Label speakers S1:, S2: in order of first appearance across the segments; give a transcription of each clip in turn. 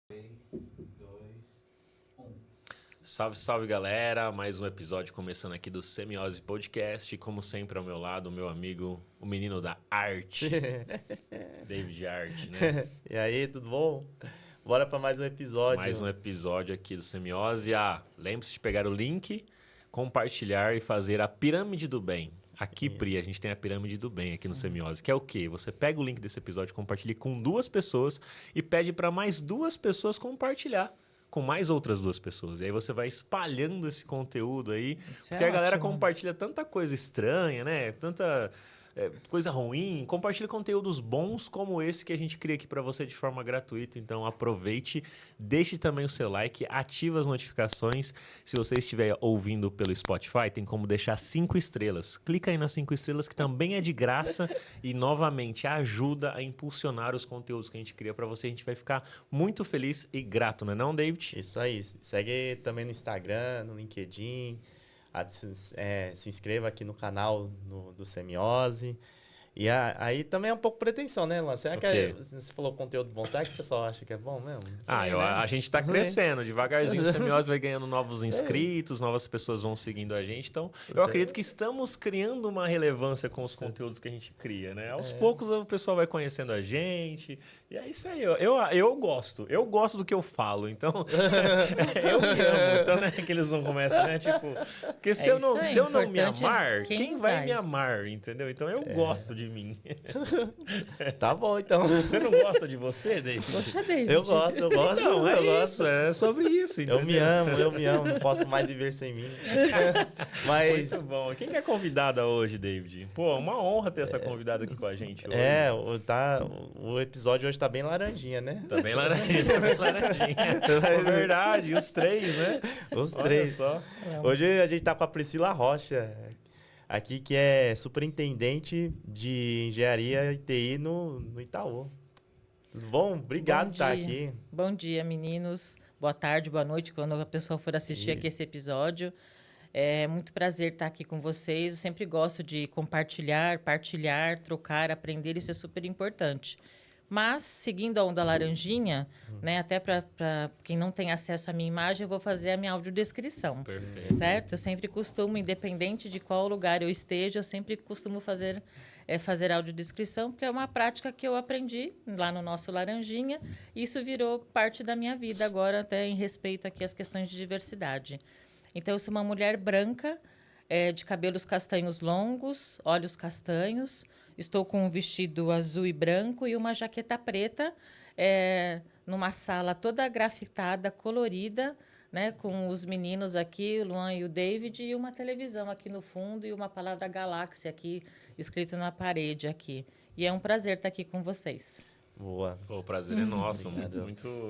S1: 3, 2, 1.
S2: Salve, salve galera, mais um episódio começando aqui do Semiose Podcast. Como sempre ao meu lado, o meu amigo, o menino da arte, David Art, né?
S3: E aí, tudo bom? Bora para mais um episódio.
S2: Mais um episódio aqui do Semiose. Lembre-se de pegar o link, compartilhar e fazer a pirâmide do bem. Aqui,
S3: Isso.
S2: Pri, a gente tem a pirâmide do bem aqui no Semiose, que é o quê? Você pega o link desse episódio, compartilha com 2 pessoas e pede para mais 2 pessoas compartilhar com mais outras 2 pessoas. E aí você vai espalhando esse conteúdo aí,
S4: Isso
S2: porque
S4: é
S2: a galera
S4: ótimo.
S2: compartilha tanta coisa estranha, né? Tanta coisa ruim. Compartilha conteúdos bons como esse que a gente cria aqui para você de forma gratuita. Então aproveite, deixe também o seu like, ative as notificações. Se você estiver ouvindo pelo Spotify, tem como deixar 5 estrelas. Clica aí nas 5 estrelas que também é de graça e novamente ajuda a impulsionar os conteúdos que a gente cria para você. A gente vai ficar muito feliz e grato, não é não, David?
S3: Isso aí. Segue também no Instagram, no LinkedIn. Se inscreva aqui no canal do Semiose. E aí também é um pouco pretensão, né, Luan? Será que você falou conteúdo bom? Será que o pessoal acha que é bom mesmo?
S2: A gente tá crescendo, devagarzinho o Semiose vai ganhando novos inscritos, novas pessoas vão seguindo a gente, então eu acredito que estamos criando uma relevância com os conteúdos que a gente cria, né? Aos poucos o pessoal vai conhecendo a gente, e é isso aí, eu gosto do que eu falo, então eu me amo, então né, que eles não começam, né, tipo, porque se eu não me amar, quem vai me amar, entendeu? Então eu gosto de mim.
S3: Tá bom, então.
S2: Você não gosta de você, David?
S4: Poxa, David.
S3: Eu gosto.
S2: Não,
S3: eu gosto.
S2: isso, é sobre isso, entendeu?
S3: Eu me amo, não posso mais viver sem mim. Mas
S2: Muito bom. Quem que é convidada hoje, David? Pô, uma honra ter essa convidada aqui com a gente hoje.
S3: o episódio hoje tá bem laranjinha, né?
S2: Tá bem laranjinha, tá bem laranjinha. É verdade, os 3, né?
S3: Os
S2: Olha
S3: 3.
S2: só.
S3: Hoje a gente tá com a Priscila Rocha, aqui que é superintendente de engenharia e TI no Itaú. Tudo bom? Obrigado por estar aqui.
S4: Bom dia, meninos. Boa tarde, boa noite, quando a pessoa for assistir aqui esse episódio. É muito prazer estar aqui com vocês. Eu sempre gosto de compartilhar, partilhar, trocar, aprender. Isso é super importante. Mas, seguindo a onda laranjinha, né, até para quem não tem acesso à minha imagem, eu vou fazer a minha audiodescrição.
S2: Perfeito.
S4: Certo? Eu sempre costumo, independente de qual lugar eu esteja, eu sempre costumo fazer audiodescrição, porque é uma prática que eu aprendi lá no nosso Laranjinha, e isso virou parte da minha vida agora, até em respeito aqui às questões de diversidade. Então, eu sou uma mulher branca, de cabelos castanhos longos, olhos castanhos. Estou com um vestido azul e branco e uma jaqueta preta, numa sala toda grafitada, colorida, né, com os meninos aqui, o Luan e o David, e uma televisão aqui no fundo e uma palavra galáxia aqui, escrito na parede aqui. E é um prazer estar aqui com vocês.
S3: Boa.
S2: Pô, o prazer é nosso.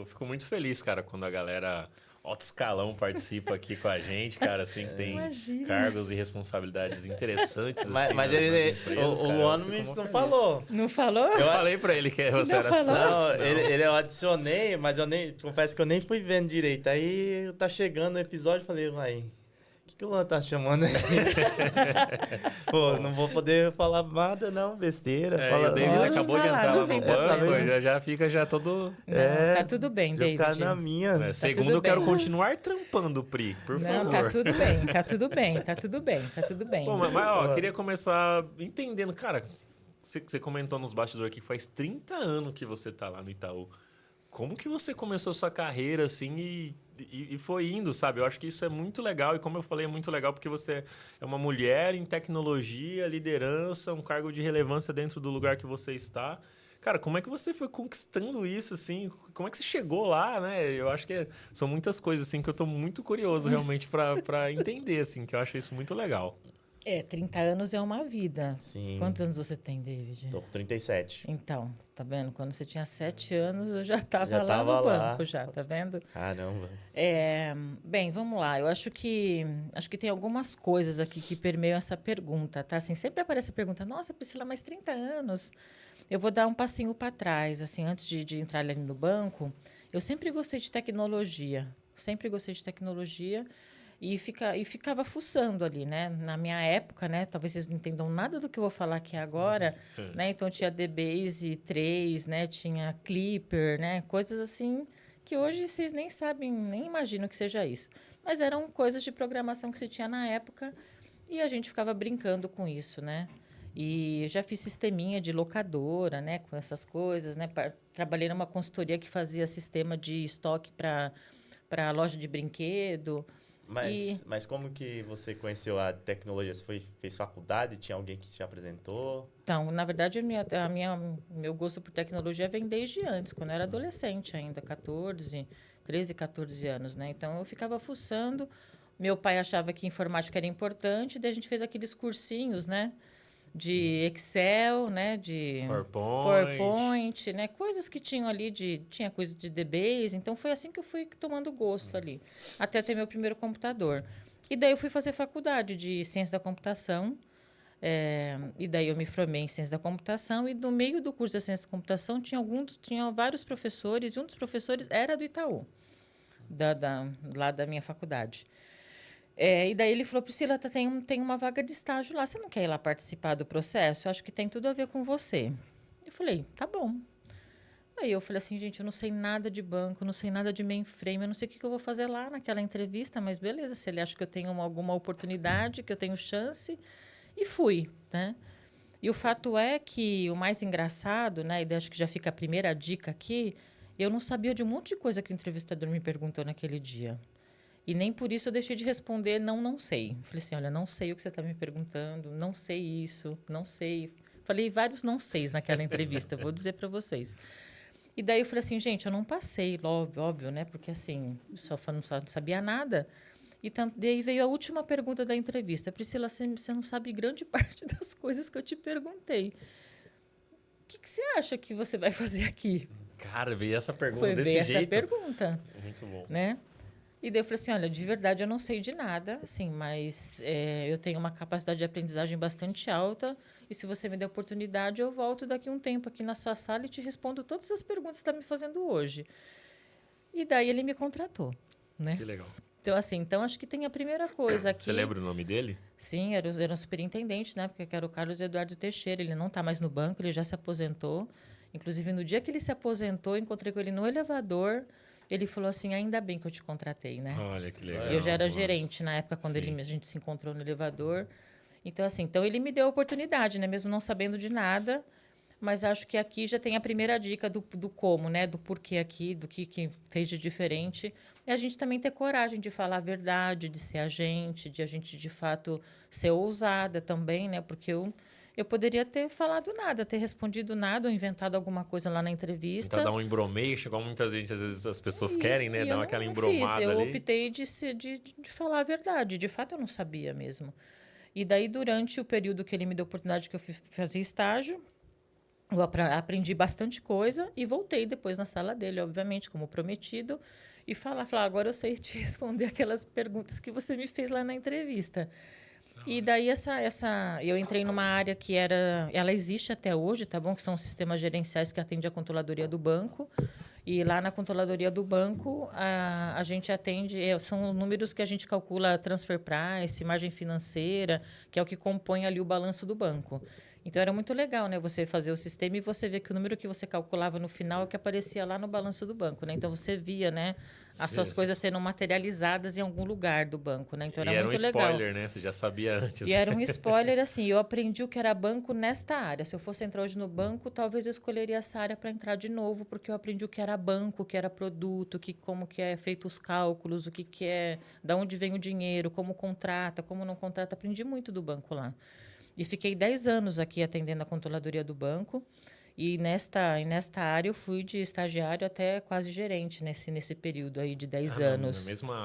S2: Fico muito feliz, cara, quando a galera alto escalão participa aqui com a gente, cara, assim, que tem cargos e responsabilidades interessantes.
S3: Mas
S2: nas empresas,
S3: o
S2: cara,
S3: Luan
S2: eu fico
S3: não
S2: mó
S3: falou.
S4: Não falou?
S2: Eu falei pra ele que você era
S4: falou?
S3: Não,
S2: sócio.
S3: eu adicionei, mas confesso que eu nem fui vendo direito. Aí tá chegando o episódio e falei, vai, o que o Luan tá chamando aí? Pô, não vou poder falar nada não, besteira.
S2: O David
S4: Pode
S2: acabou de
S4: falar,
S2: entrar lá
S4: não
S2: no
S4: tem
S2: banco,
S3: problema.
S2: já fica todo...
S4: Tá tudo bem,
S3: já
S4: David.
S3: ficar na minha.
S2: Segundo,
S4: tudo
S2: eu quero
S4: bem.
S2: continuar trampando, Pri, por
S4: Não,
S2: favor.
S4: tá tudo bem, tá tudo bem, tá tudo bem, tá tudo bem.
S2: Bom, mas ó, eu queria começar entendendo, cara, você comentou nos bastidores aqui que faz 30 anos que você tá lá no Itaú. Como que você começou sua carreira assim e foi indo, sabe? Eu acho que isso é muito legal e como eu falei, é muito legal porque você é uma mulher em tecnologia, liderança, um cargo de relevância dentro do lugar que você está. Cara, como é que você foi conquistando isso, assim? Como é que você chegou lá, né? Eu acho que são muitas coisas, assim, que eu tô muito curioso realmente para entender, assim, que eu acho isso muito legal.
S4: 30 anos é uma vida.
S3: Sim.
S4: Quantos anos você tem, David?
S3: Tô com 37.
S4: Então, tá vendo? Quando você tinha 7 anos, eu já estava
S3: Já
S4: lá
S3: tava
S4: no
S3: lá.
S4: banco, já, tá vendo?
S3: Caramba.
S4: Bem, vamos lá. Eu acho que tem algumas coisas aqui que permeiam essa pergunta, tá? Assim, sempre aparece a pergunta, nossa, Priscila, mas 30 anos. Eu vou dar um passinho para trás, assim, antes de entrar ali no banco. Eu sempre gostei de tecnologia, e ficava fuçando ali, né? Na minha época, né? Talvez vocês não entendam nada do que eu vou falar aqui agora, né? Então tinha DBase 3, né? Tinha Clipper, né? Coisas assim que hoje vocês nem sabem, nem imaginam que seja isso. Mas eram coisas de programação que se tinha na época e a gente ficava brincando com isso, né? E eu já fiz sisteminha de locadora, né? Com essas coisas, né? Trabalhei numa consultoria que fazia sistema de estoque para loja de brinquedo.
S3: Mas como que você conheceu a tecnologia? Você fez faculdade? Tinha alguém que te apresentou?
S4: Então, na verdade, meu gosto por tecnologia vem desde antes, quando eu era adolescente ainda, 13, 14 anos, né? Então, eu ficava fuçando. Meu pai achava que informática era importante, daí a gente fez aqueles cursinhos, né? De Excel, né? De PowerPoint, né? Coisas que tinham ali tinha coisa de DBase, então foi assim que eu fui tomando gosto ali, até ter meu primeiro computador. E daí eu fui fazer faculdade de ciência da computação, e daí eu me formei em ciência da computação e no meio do curso da ciência da computação tinha vários professores e um dos professores era do Itaú, lá da minha faculdade. E daí ele falou, Priscila, tem uma vaga de estágio lá, você não quer ir lá participar do processo? Eu acho que tem tudo a ver com você. Eu falei, tá bom. Aí eu falei assim, gente, eu não sei nada de banco, não sei nada de mainframe, eu não sei o que eu vou fazer lá naquela entrevista, mas beleza, se ele acha que eu tenho alguma oportunidade, que eu tenho chance, e fui, né? E o fato é que o mais engraçado, né, e acho que já fica a primeira dica aqui, eu não sabia de um monte de coisa que o entrevistador me perguntou naquele dia. E nem por isso eu deixei de responder, não sei. Falei assim, olha, não sei o que você está me perguntando, não sei isso, não sei. Falei vários não seis naquela entrevista, vou dizer para vocês. E daí eu falei assim, gente, eu não passei, óbvio, né? Porque assim, não sabia nada. E daí veio a última pergunta da entrevista. Priscila, você não sabe grande parte das coisas que eu te perguntei. O que você acha que você vai fazer aqui?
S2: Cara, veio essa pergunta desse jeito.
S4: Essa pergunta.
S2: Muito bom.
S4: Né? E daí eu falei assim, olha, de verdade eu não sei de nada, assim, mas eu tenho uma capacidade de aprendizagem bastante alta e se você me der oportunidade, eu volto daqui a um tempo aqui na sua sala e te respondo todas as perguntas que você está me fazendo hoje. E daí ele me contratou, né?
S2: Que legal.
S4: Então, assim, acho que tem a primeira coisa aqui...
S2: Você lembra o nome dele?
S4: Sim, era um superintendente, né? Porque era o Carlos Eduardo Teixeira, ele não está mais no banco, ele já se aposentou. Inclusive, no dia que ele se aposentou, eu encontrei com ele no elevador... Ele falou assim, ainda bem que eu te contratei, né?
S2: Olha, que legal.
S4: Eu já era gerente na época, quando a gente se encontrou no elevador. Então, assim, ele me deu a oportunidade, né? Mesmo não sabendo de nada. Mas acho que aqui já tem a primeira dica do como, né? Do porquê aqui, do que fez de diferente. E a gente também ter coragem de falar a verdade, de ser a gente, de a gente, de fato, ser ousada também, né? Porque eu poderia ter falado nada, ter respondido nada, ou inventado alguma coisa lá na entrevista.
S2: Tentar dar um embromation, igual muitas vezes as pessoas querem, né? Dar aquela embromada
S4: eu
S2: ali.
S4: Eu optei de falar a verdade. De fato, eu não sabia mesmo. E daí, durante o período que ele me deu a oportunidade que eu fazer estágio, eu aprendi bastante coisa e voltei depois na sala dele, obviamente, como prometido, e falar, agora eu sei te responder aquelas perguntas que você me fez lá na entrevista. E daí eu entrei numa área que ela existe até hoje, tá bom? Que são os sistemas gerenciais que atendem a controladoria do banco. E lá na controladoria do banco, a gente atende, são números que a gente calcula transfer price, margem financeira, que é o que compõe ali o balanço do banco. Então, era muito legal, né? Você fazer o sistema e você ver que o número que você calculava no final é o que aparecia lá no balanço do banco, né? Então, você via, né? As suas coisas sendo materializadas em algum lugar do banco, né? Então, era muito legal.
S2: E era um spoiler, né? Você já sabia antes.
S4: E era um spoiler, assim, eu aprendi o que era banco nesta área. Se eu fosse entrar hoje no banco, talvez eu escolheria essa área para entrar de novo, porque eu aprendi o que era banco, o que era produto, como que é feito os cálculos, o que é, da onde vem o dinheiro, como contrata, como não contrata. Aprendi muito do banco lá. E fiquei 10 anos aqui atendendo a controladoria do banco. E nesta área eu fui de estagiário até quase gerente nesse período aí de 10 anos.
S2: Na mesma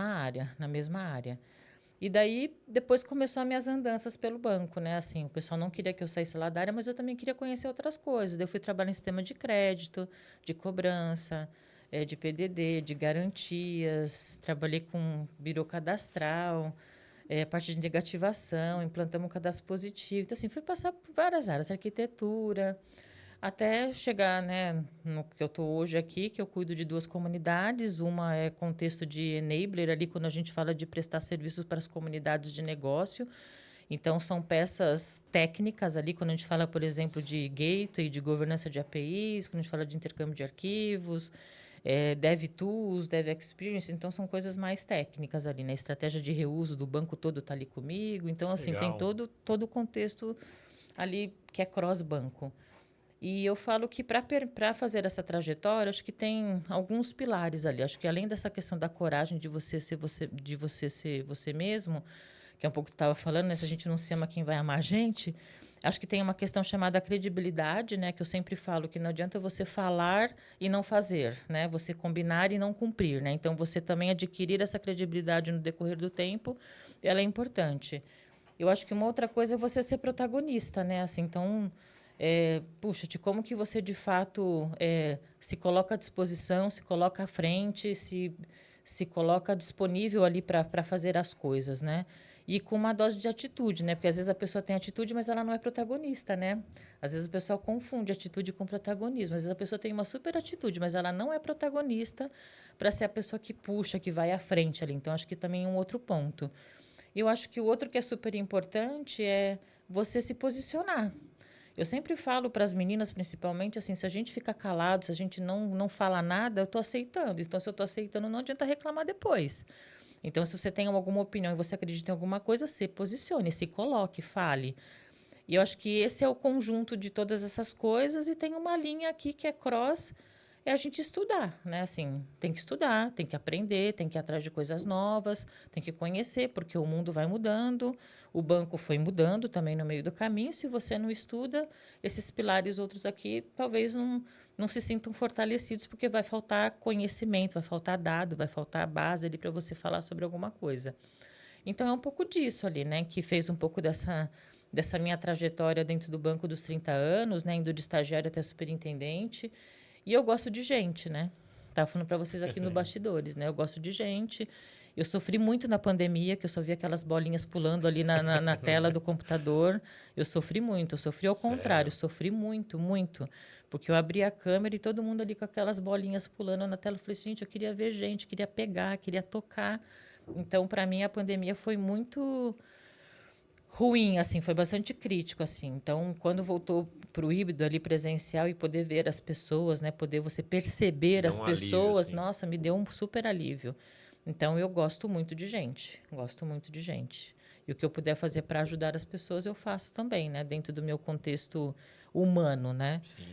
S2: área.
S4: Na mesma área. E daí, depois começou as minhas andanças pelo banco, né? Assim, o pessoal não queria que eu saísse lá da área, mas eu também queria conhecer outras coisas. Daí eu fui trabalhar em sistema de crédito, de cobrança, de PDD, de garantias. Trabalhei com birô cadastral, parte de negativação, implantamos um cadastro positivo. Então, assim, fui passar por várias áreas, arquitetura, até chegar, né, no que eu estou hoje aqui, que eu cuido de 2 comunidades. Uma é contexto de enabler, ali quando a gente fala de prestar serviços para as comunidades de negócio. Então, são peças técnicas ali, quando a gente fala, por exemplo, de gateway, de governança de APIs, quando a gente fala de intercâmbio de arquivos, Dev Tools, Dev Experience, então são coisas mais técnicas ali, né? Estratégia de reuso do banco todo está ali comigo, então assim,
S2: Legal.
S4: tem todo o contexto ali que é cross-banco. E eu falo que para fazer essa trajetória, acho que tem alguns pilares ali. Acho que além dessa questão da coragem de você ser você mesmo, que é um pouco que você estava falando, né? Se a gente não se ama, quem vai amar a gente? Acho que tem uma questão chamada credibilidade, né? Que eu sempre falo que não adianta você falar e não fazer, né? Você combinar e não cumprir, né? Então, você também adquirir essa credibilidade no decorrer do tempo, ela é importante. Eu acho que uma outra coisa é você ser protagonista, né? Assim, então, puxa, de como que você, de fato, se coloca à disposição, se coloca à frente, se coloca disponível ali para fazer as coisas, né? E com uma dose de atitude, né? Porque às vezes a pessoa tem atitude, mas ela não é protagonista, né? Às vezes o pessoal confunde atitude com protagonismo. Às vezes a pessoa tem uma super atitude, mas ela não é protagonista para ser a pessoa que puxa, que vai à frente ali. Então, acho que também é um outro ponto. E eu acho que o outro que é super importante é você se posicionar. Eu sempre falo para as meninas, principalmente, assim, se a gente ficar calado, se a gente não fala nada, eu estou aceitando. Então, se eu estou aceitando, não adianta reclamar depois. Então, se você tem alguma opinião e você acredita em alguma coisa, se posicione, se coloque, fale. E eu acho que esse é o conjunto de todas essas coisas. E tem uma linha aqui que é cross, é a gente estudar, né? Assim, tem que estudar, tem que aprender, tem que ir atrás de coisas novas, tem que conhecer, porque o mundo vai mudando, o banco foi mudando também no meio do caminho. Se você não estuda, esses pilares outros aqui talvez não se sintam fortalecidos, porque vai faltar conhecimento, vai faltar dado, vai faltar base ali para você falar sobre alguma coisa. Então, é um pouco disso ali, né? Que fez um pouco dessa minha trajetória dentro do banco dos 30 anos, né? Indo de estagiário até superintendente. E eu gosto de gente, né? Estava falando para vocês aqui no bastidores, né? Eu gosto de gente. Eu sofri muito na pandemia, que eu só via aquelas bolinhas pulando ali na tela do computador. Eu sofri muito. Eu sofri ao contrário. Eu sofri muito, muito. Porque eu abri a câmera e todo mundo ali com aquelas bolinhas pulando na tela. Eu falei, gente, eu queria ver gente, queria pegar, queria tocar. Então, para mim, a pandemia foi muito ruim, assim, foi bastante crítico, assim. Então, quando voltou para o híbrido ali presencial e poder ver as pessoas, né, poder você perceber as pessoas,
S2: alívio,
S4: nossa, me deu um super alívio. Então, eu gosto muito de gente, gosto muito de gente. E o que eu puder fazer para ajudar as pessoas, eu faço também, né, dentro do meu contexto humano, né?
S2: Sim.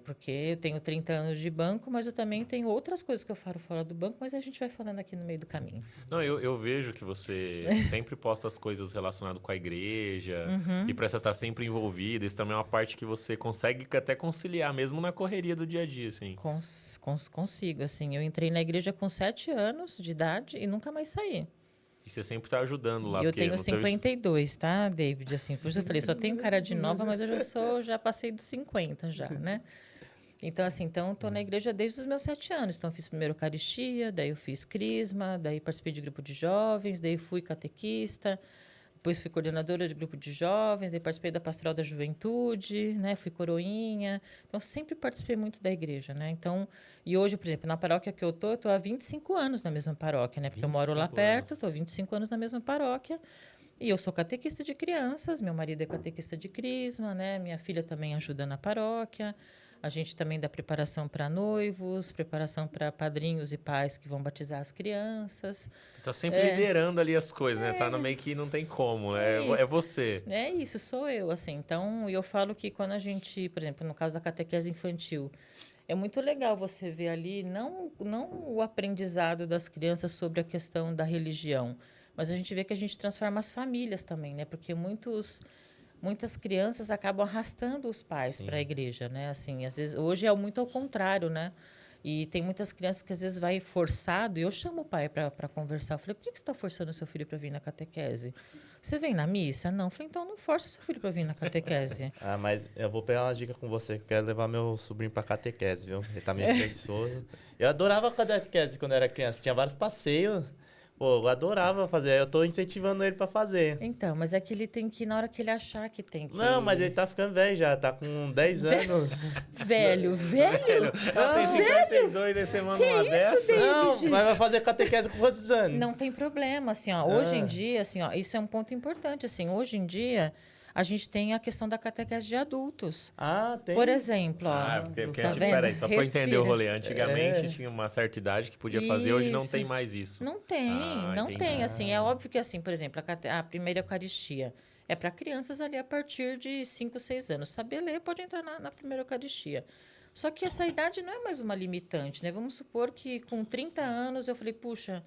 S4: Porque eu tenho 30 anos de banco, mas eu também tenho outras coisas que eu falo fora do banco, mas a gente vai falando aqui no meio do caminho.
S2: Não, eu vejo que você sempre posta as coisas relacionadas com a igreja e parece estar sempre envolvida. Isso também é uma parte que você consegue até conciliar, mesmo na correria do dia a dia, assim.
S4: Consigo, assim. Eu entrei na igreja com 7 anos de idade e nunca mais saí.
S2: E você sempre está ajudando lá.
S4: E eu
S2: porque
S4: tenho
S2: no teu
S4: 52, tá, David? Assim, por isso eu falei, só tenho cara de nova, mas eu já passei dos 50 já, né? Então, assim, estou na igreja desde os meus 7 anos. Então, eu fiz primeiro Eucaristia, daí eu fiz Crisma, daí participei de grupo de jovens, daí fui catequista, depois fui coordenadora de grupo de jovens, daí participei da Pastoral da Juventude, né? Fui coroinha. Então, sempre participei muito da igreja, né? Então, e hoje, por exemplo, na paróquia que eu tô há 25 anos na mesma paróquia, né? Porque eu moro lá
S2: 25
S4: perto,
S2: anos.
S4: estou há 25 anos na mesma paróquia. E eu sou catequista de crianças, meu marido é catequista de Crisma, né? Minha filha também ajuda na paróquia. A gente também dá preparação para noivos, preparação para padrinhos e pais que vão batizar as crianças.
S2: Tá sempre liderando ali as coisas, né? Tá no meio que não tem como. É você.
S4: É isso, sou eu, assim. Então, eu falo que quando a gente, por exemplo, no caso da catequese infantil, é muito legal você ver ali, não o aprendizado das crianças sobre a questão da religião, mas a gente vê que a gente transforma as famílias também, né? Porque muitas crianças acabam arrastando os pais para a igreja, né? Assim, às vezes, hoje é muito ao contrário, né? E tem muitas crianças que às vezes vai forçado, e eu chamo o pai para conversar. Eu falei, por que você está forçando o seu filho para vir na catequese? Você vem na missa? Não. Eu falei, então não força o seu filho para vir na catequese.
S3: Mas eu vou pegar uma dica com você, que eu quero levar meu sobrinho pra catequese, viu? Ele tá meio preguiçoso. Eu adorava a catequese quando era criança, tinha vários passeios. Pô, eu adorava fazer, eu tô incentivando ele pra fazer.
S4: Então, mas é que ele tem que ir na hora que ele achar que tem que
S3: Não,
S4: ir.
S3: mas ele tá ficando velho já, tá com 10 anos.
S4: Velho?
S2: Ela tem 52, aí você manda uma dessa.
S3: Não, mas vai fazer catequese com quantos anos?
S4: Não tem problema, assim, ó. Hoje em dia, assim, ó, isso é um ponto importante, assim. Hoje em dia, a gente tem a questão da catequese de adultos.
S3: Ah, tem.
S4: Por exemplo, ó,
S2: Ah, porque,
S3: não
S2: porque
S3: sabia.
S2: tipo, peraí, só para entender o
S4: Respira.
S2: rolê. Antigamente tinha uma certa idade que podia fazer, hoje não
S4: Isso.
S2: tem mais isso.
S4: Não tem, não
S2: entendi.
S4: tem. Assim, é óbvio que, assim, por exemplo, a primeira Eucaristia é para crianças ali a partir de 5, 6 anos. Saber ler pode entrar na primeira Eucaristia. Só que essa idade não é mais uma limitante, né? Vamos supor que com 30 anos eu falei, puxa,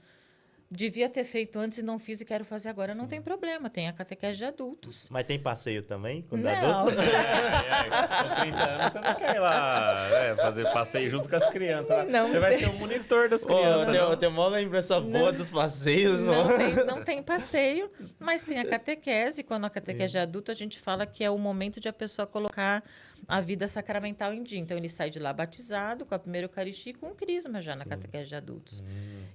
S4: devia ter feito antes e não fiz e quero fazer agora. Não tem problema, tem a catequese de adultos.
S3: Mas tem passeio também com
S4: Não.
S3: adulto?
S2: Com 30 anos você não quer ir lá fazer passeio junto com as crianças. Lá.
S4: Não
S2: Você vai
S4: tem.
S2: ser o monitor das
S3: Pô,
S2: crianças.
S3: eu
S2: não?
S3: tenho uma lembrança boa dos passeios, mano.
S4: Não tem passeio, mas tem a catequese. Quando a catequese é adulta, a gente fala que é o momento de a pessoa colocar a vida sacramental em dia. Então, ele sai de lá batizado, com a primeira Eucaristia e com o crisma já na catequese de adultos.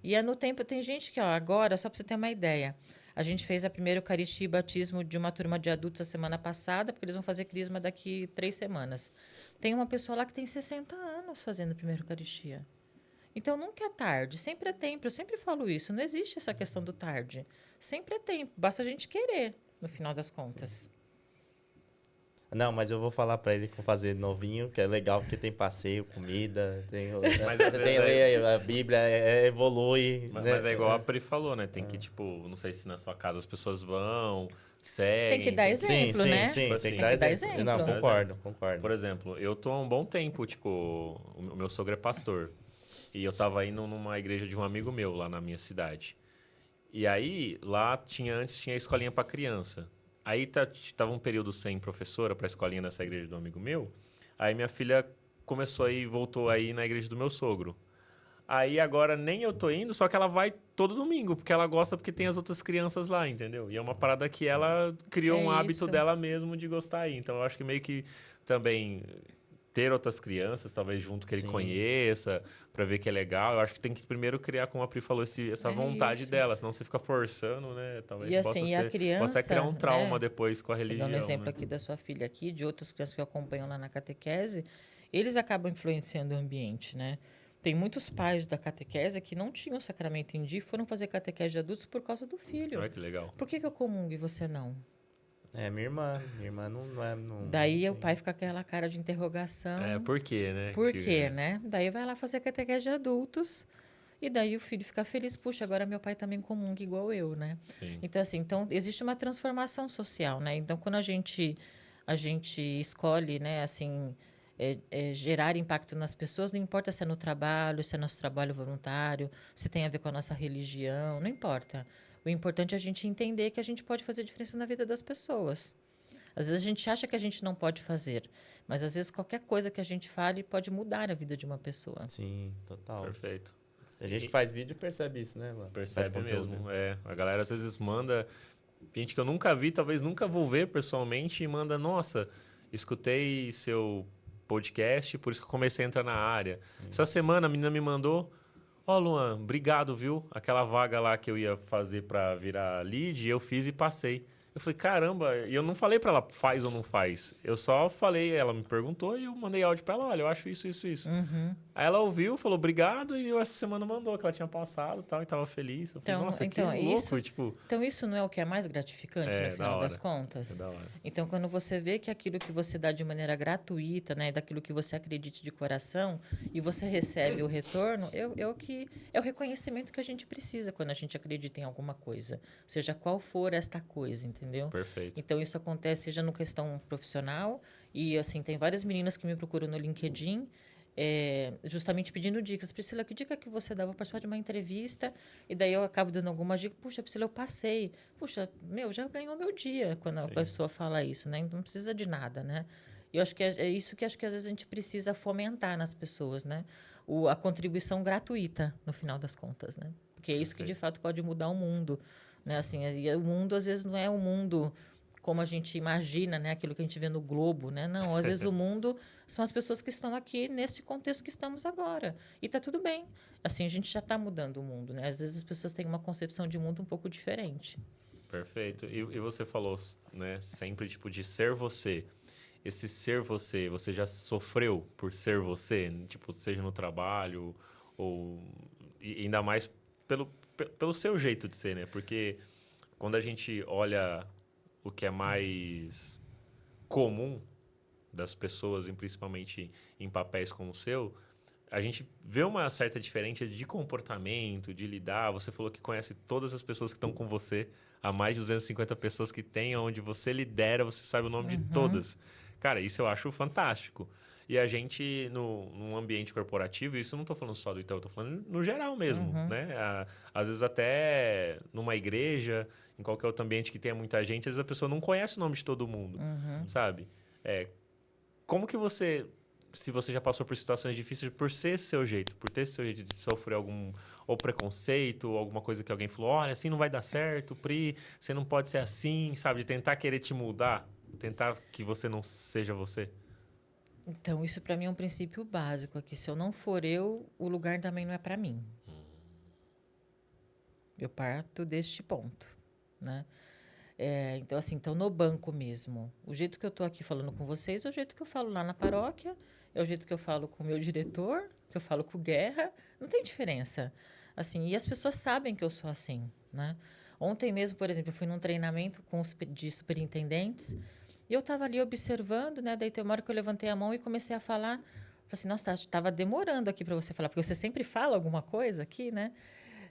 S4: E é no tempo... Tem gente que, ó, agora, só para você ter uma ideia, a gente fez a primeira Eucaristia e batismo de uma turma de adultos a semana passada, porque eles vão fazer crisma daqui 3 semanas. Tem uma pessoa lá que tem 60 anos fazendo a primeira Eucaristia. Então, nunca é tarde, sempre é tempo. Eu sempre falo isso, não existe essa questão do tarde. Sempre é tempo, basta a gente querer, no final das contas.
S3: Não, mas eu vou falar pra ele com fazer novinho, que é legal, porque tem passeio, comida, tem,
S2: Mas às
S3: tem
S2: vezes
S3: ler a Bíblia, evolui.
S2: Mas,
S3: né?
S2: mas é igual a Pri falou, né? Tem que, tipo, não sei se na sua casa as pessoas vão, seguem.
S4: Tem que dar exemplo,
S3: sim,
S4: né?
S3: Sim,
S2: Tipo
S3: tem
S2: assim,
S3: que
S4: tem que
S3: dar
S4: dar
S3: exemplo.
S4: exemplo.
S3: Não, concordo.
S2: Por exemplo, eu tô há um bom tempo, tipo, o meu sogro é pastor. E eu tava indo numa igreja de um amigo meu lá na minha cidade. E aí, lá antes tinha escolinha para criança. Aí tava um período sem professora para a escolinha nessa igreja do amigo meu. Aí minha filha começou aí, voltou aí na igreja do meu sogro. Aí agora nem eu tô indo, só que ela vai todo domingo, porque ela gosta, porque tem as outras crianças lá, entendeu? E é uma parada que ela criou
S4: É
S2: um hábito
S4: isso.
S2: dela mesmo de gostar aí. Então eu acho que meio que também ter outras crianças, talvez junto que ele
S3: Sim.
S2: conheça, para ver que é legal. Eu acho que tem que primeiro criar, como a Pri falou, essa
S4: É
S2: vontade
S4: isso.
S2: dela, senão você fica forçando, né? Talvez
S4: E assim, e a
S2: possa
S4: criança,
S2: criar um trauma
S4: né?
S2: depois com a religião.
S4: Pegando o exemplo
S2: né?
S4: aqui da sua filha aqui, de outras crianças que acompanham lá na catequese, eles acabam influenciando o ambiente, né? Tem muitos pais da catequese que não tinham sacramento em dia e foram fazer catequese de adultos por causa do filho.
S2: Olha que legal.
S4: Por que eu comungo e você não?
S3: É, minha irmã não é... Não,
S4: Daí o pai fica com aquela cara de interrogação.
S2: É, por quê, né?
S4: Por
S2: Que-
S4: quê, né? Daí vai lá fazer catequese de adultos e daí o filho fica feliz. Puxa, agora meu pai também comunga igual eu, né?
S2: Sim.
S4: Então, assim, existe uma transformação social, né? Então, quando a gente escolhe, né, assim, gerar impacto nas pessoas, não importa se é no trabalho, se é nosso trabalho voluntário, se tem a ver com a nossa religião, não importa. O importante é a gente entender que a gente pode fazer diferença na vida das pessoas. Às vezes a gente acha que a gente não pode fazer, mas às vezes qualquer coisa que a gente fale pode mudar a vida de uma pessoa.
S3: Sim, total.
S2: Perfeito.
S3: A gente que faz vídeo percebe isso, né, mano? Faz
S2: Percebe
S3: conteúdo.
S2: mesmo. É, a galera às vezes manda gente que eu nunca vi, talvez nunca vou ver pessoalmente, e manda, nossa, escutei seu podcast, por isso que eu comecei a entrar na área. Essa semana a menina me mandou, ó, Luan, obrigado, viu? Aquela vaga lá que eu ia fazer para virar lead, eu fiz e passei. Eu falei, caramba, e eu não falei para ela faz ou não faz. Eu só falei, ela me perguntou e eu mandei áudio para ela, olha, eu acho isso.
S4: Uhum.
S2: Aí ela ouviu, falou obrigado e eu essa semana mandou que ela tinha passado e tava feliz. Eu falei,
S4: Então-
S2: nossa,
S4: então,
S2: que
S4: é
S2: louco,
S4: isso-
S2: tipo,
S4: Então, isso não é o que é mais gratificante,
S2: É,
S4: no
S2: da
S4: final das
S2: hora.
S4: contas?
S2: é da hora.
S4: Então, quando você vê que aquilo que você dá de maneira gratuita, né, daquilo que você acredita de coração, e você recebe o retorno, é o reconhecimento que a gente precisa quando a gente acredita em alguma coisa, seja qual for esta coisa, entendeu?
S2: Perfeito.
S4: Então, isso acontece seja no questão profissional, e assim, tem várias meninas que me procuram no LinkedIn, justamente pedindo dicas. Priscila, que dica que você dá? Vou participar de uma entrevista, e daí eu acabo dando algumas dicas. Puxa, Priscila, eu passei. Puxa, já ganhou meu dia quando a pessoa fala isso, né? Não precisa de nada, né? E eu acho que é isso que acho que às vezes a gente precisa fomentar nas pessoas, né? A contribuição gratuita, no final das contas, né? Porque é isso que, de fato, pode mudar o mundo, né? Assim, e o mundo, às vezes, não é um mundo como a gente imagina, né? Aquilo que a gente vê no Globo, né? Não, às vezes o mundo são as pessoas que estão aqui nesse contexto que estamos agora. E está tudo bem. Assim, a gente já está mudando o mundo, né? Às vezes as pessoas têm uma concepção de mundo um pouco diferente.
S2: Perfeito. E você falou, né, sempre, tipo, de ser você. Esse ser você já sofreu por ser você? Tipo, seja no trabalho ou... E ainda mais pelo seu jeito de ser, né? Porque quando a gente olha o que é mais comum das pessoas, principalmente em papéis como o seu, a gente vê uma certa diferença de comportamento, de lidar. Você falou que conhece todas as pessoas que estão com você, há mais de 250 pessoas que tem, onde você lidera, você sabe o nome de todas. Cara, isso eu acho fantástico. E a gente, num ambiente corporativo, isso eu não estou falando só do Itaú, eu estou falando no geral mesmo, né? Às vezes até numa igreja, em qualquer outro ambiente que tenha muita gente, às vezes a pessoa não conhece o nome de todo mundo, sabe? Como que você, se você já passou por situações difíceis por ser seu jeito, por ter seu jeito de sofrer algum ou preconceito, ou alguma coisa que alguém falou, olha, assim não vai dar certo, Pri, você não pode ser assim, sabe? De tentar querer te mudar, tentar que você não seja você.
S4: Então, isso para mim é um princípio básico aqui. Se eu não for eu, o lugar também não é para mim. Eu parto deste ponto, né? Então, assim, então no banco mesmo, o jeito que eu estou aqui falando com vocês é o jeito que eu falo lá na paróquia, é o jeito que eu falo com o meu diretor, que eu falo com o Guerra, não tem diferença. Assim, e as pessoas sabem que eu sou assim, né? Ontem mesmo, por exemplo, eu fui num treinamento de superintendentes e eu estava ali observando, né? Daí tem uma hora que eu levantei a mão e comecei a falar. Falei assim, nossa, estava demorando aqui para você falar, porque você sempre fala alguma coisa aqui, né?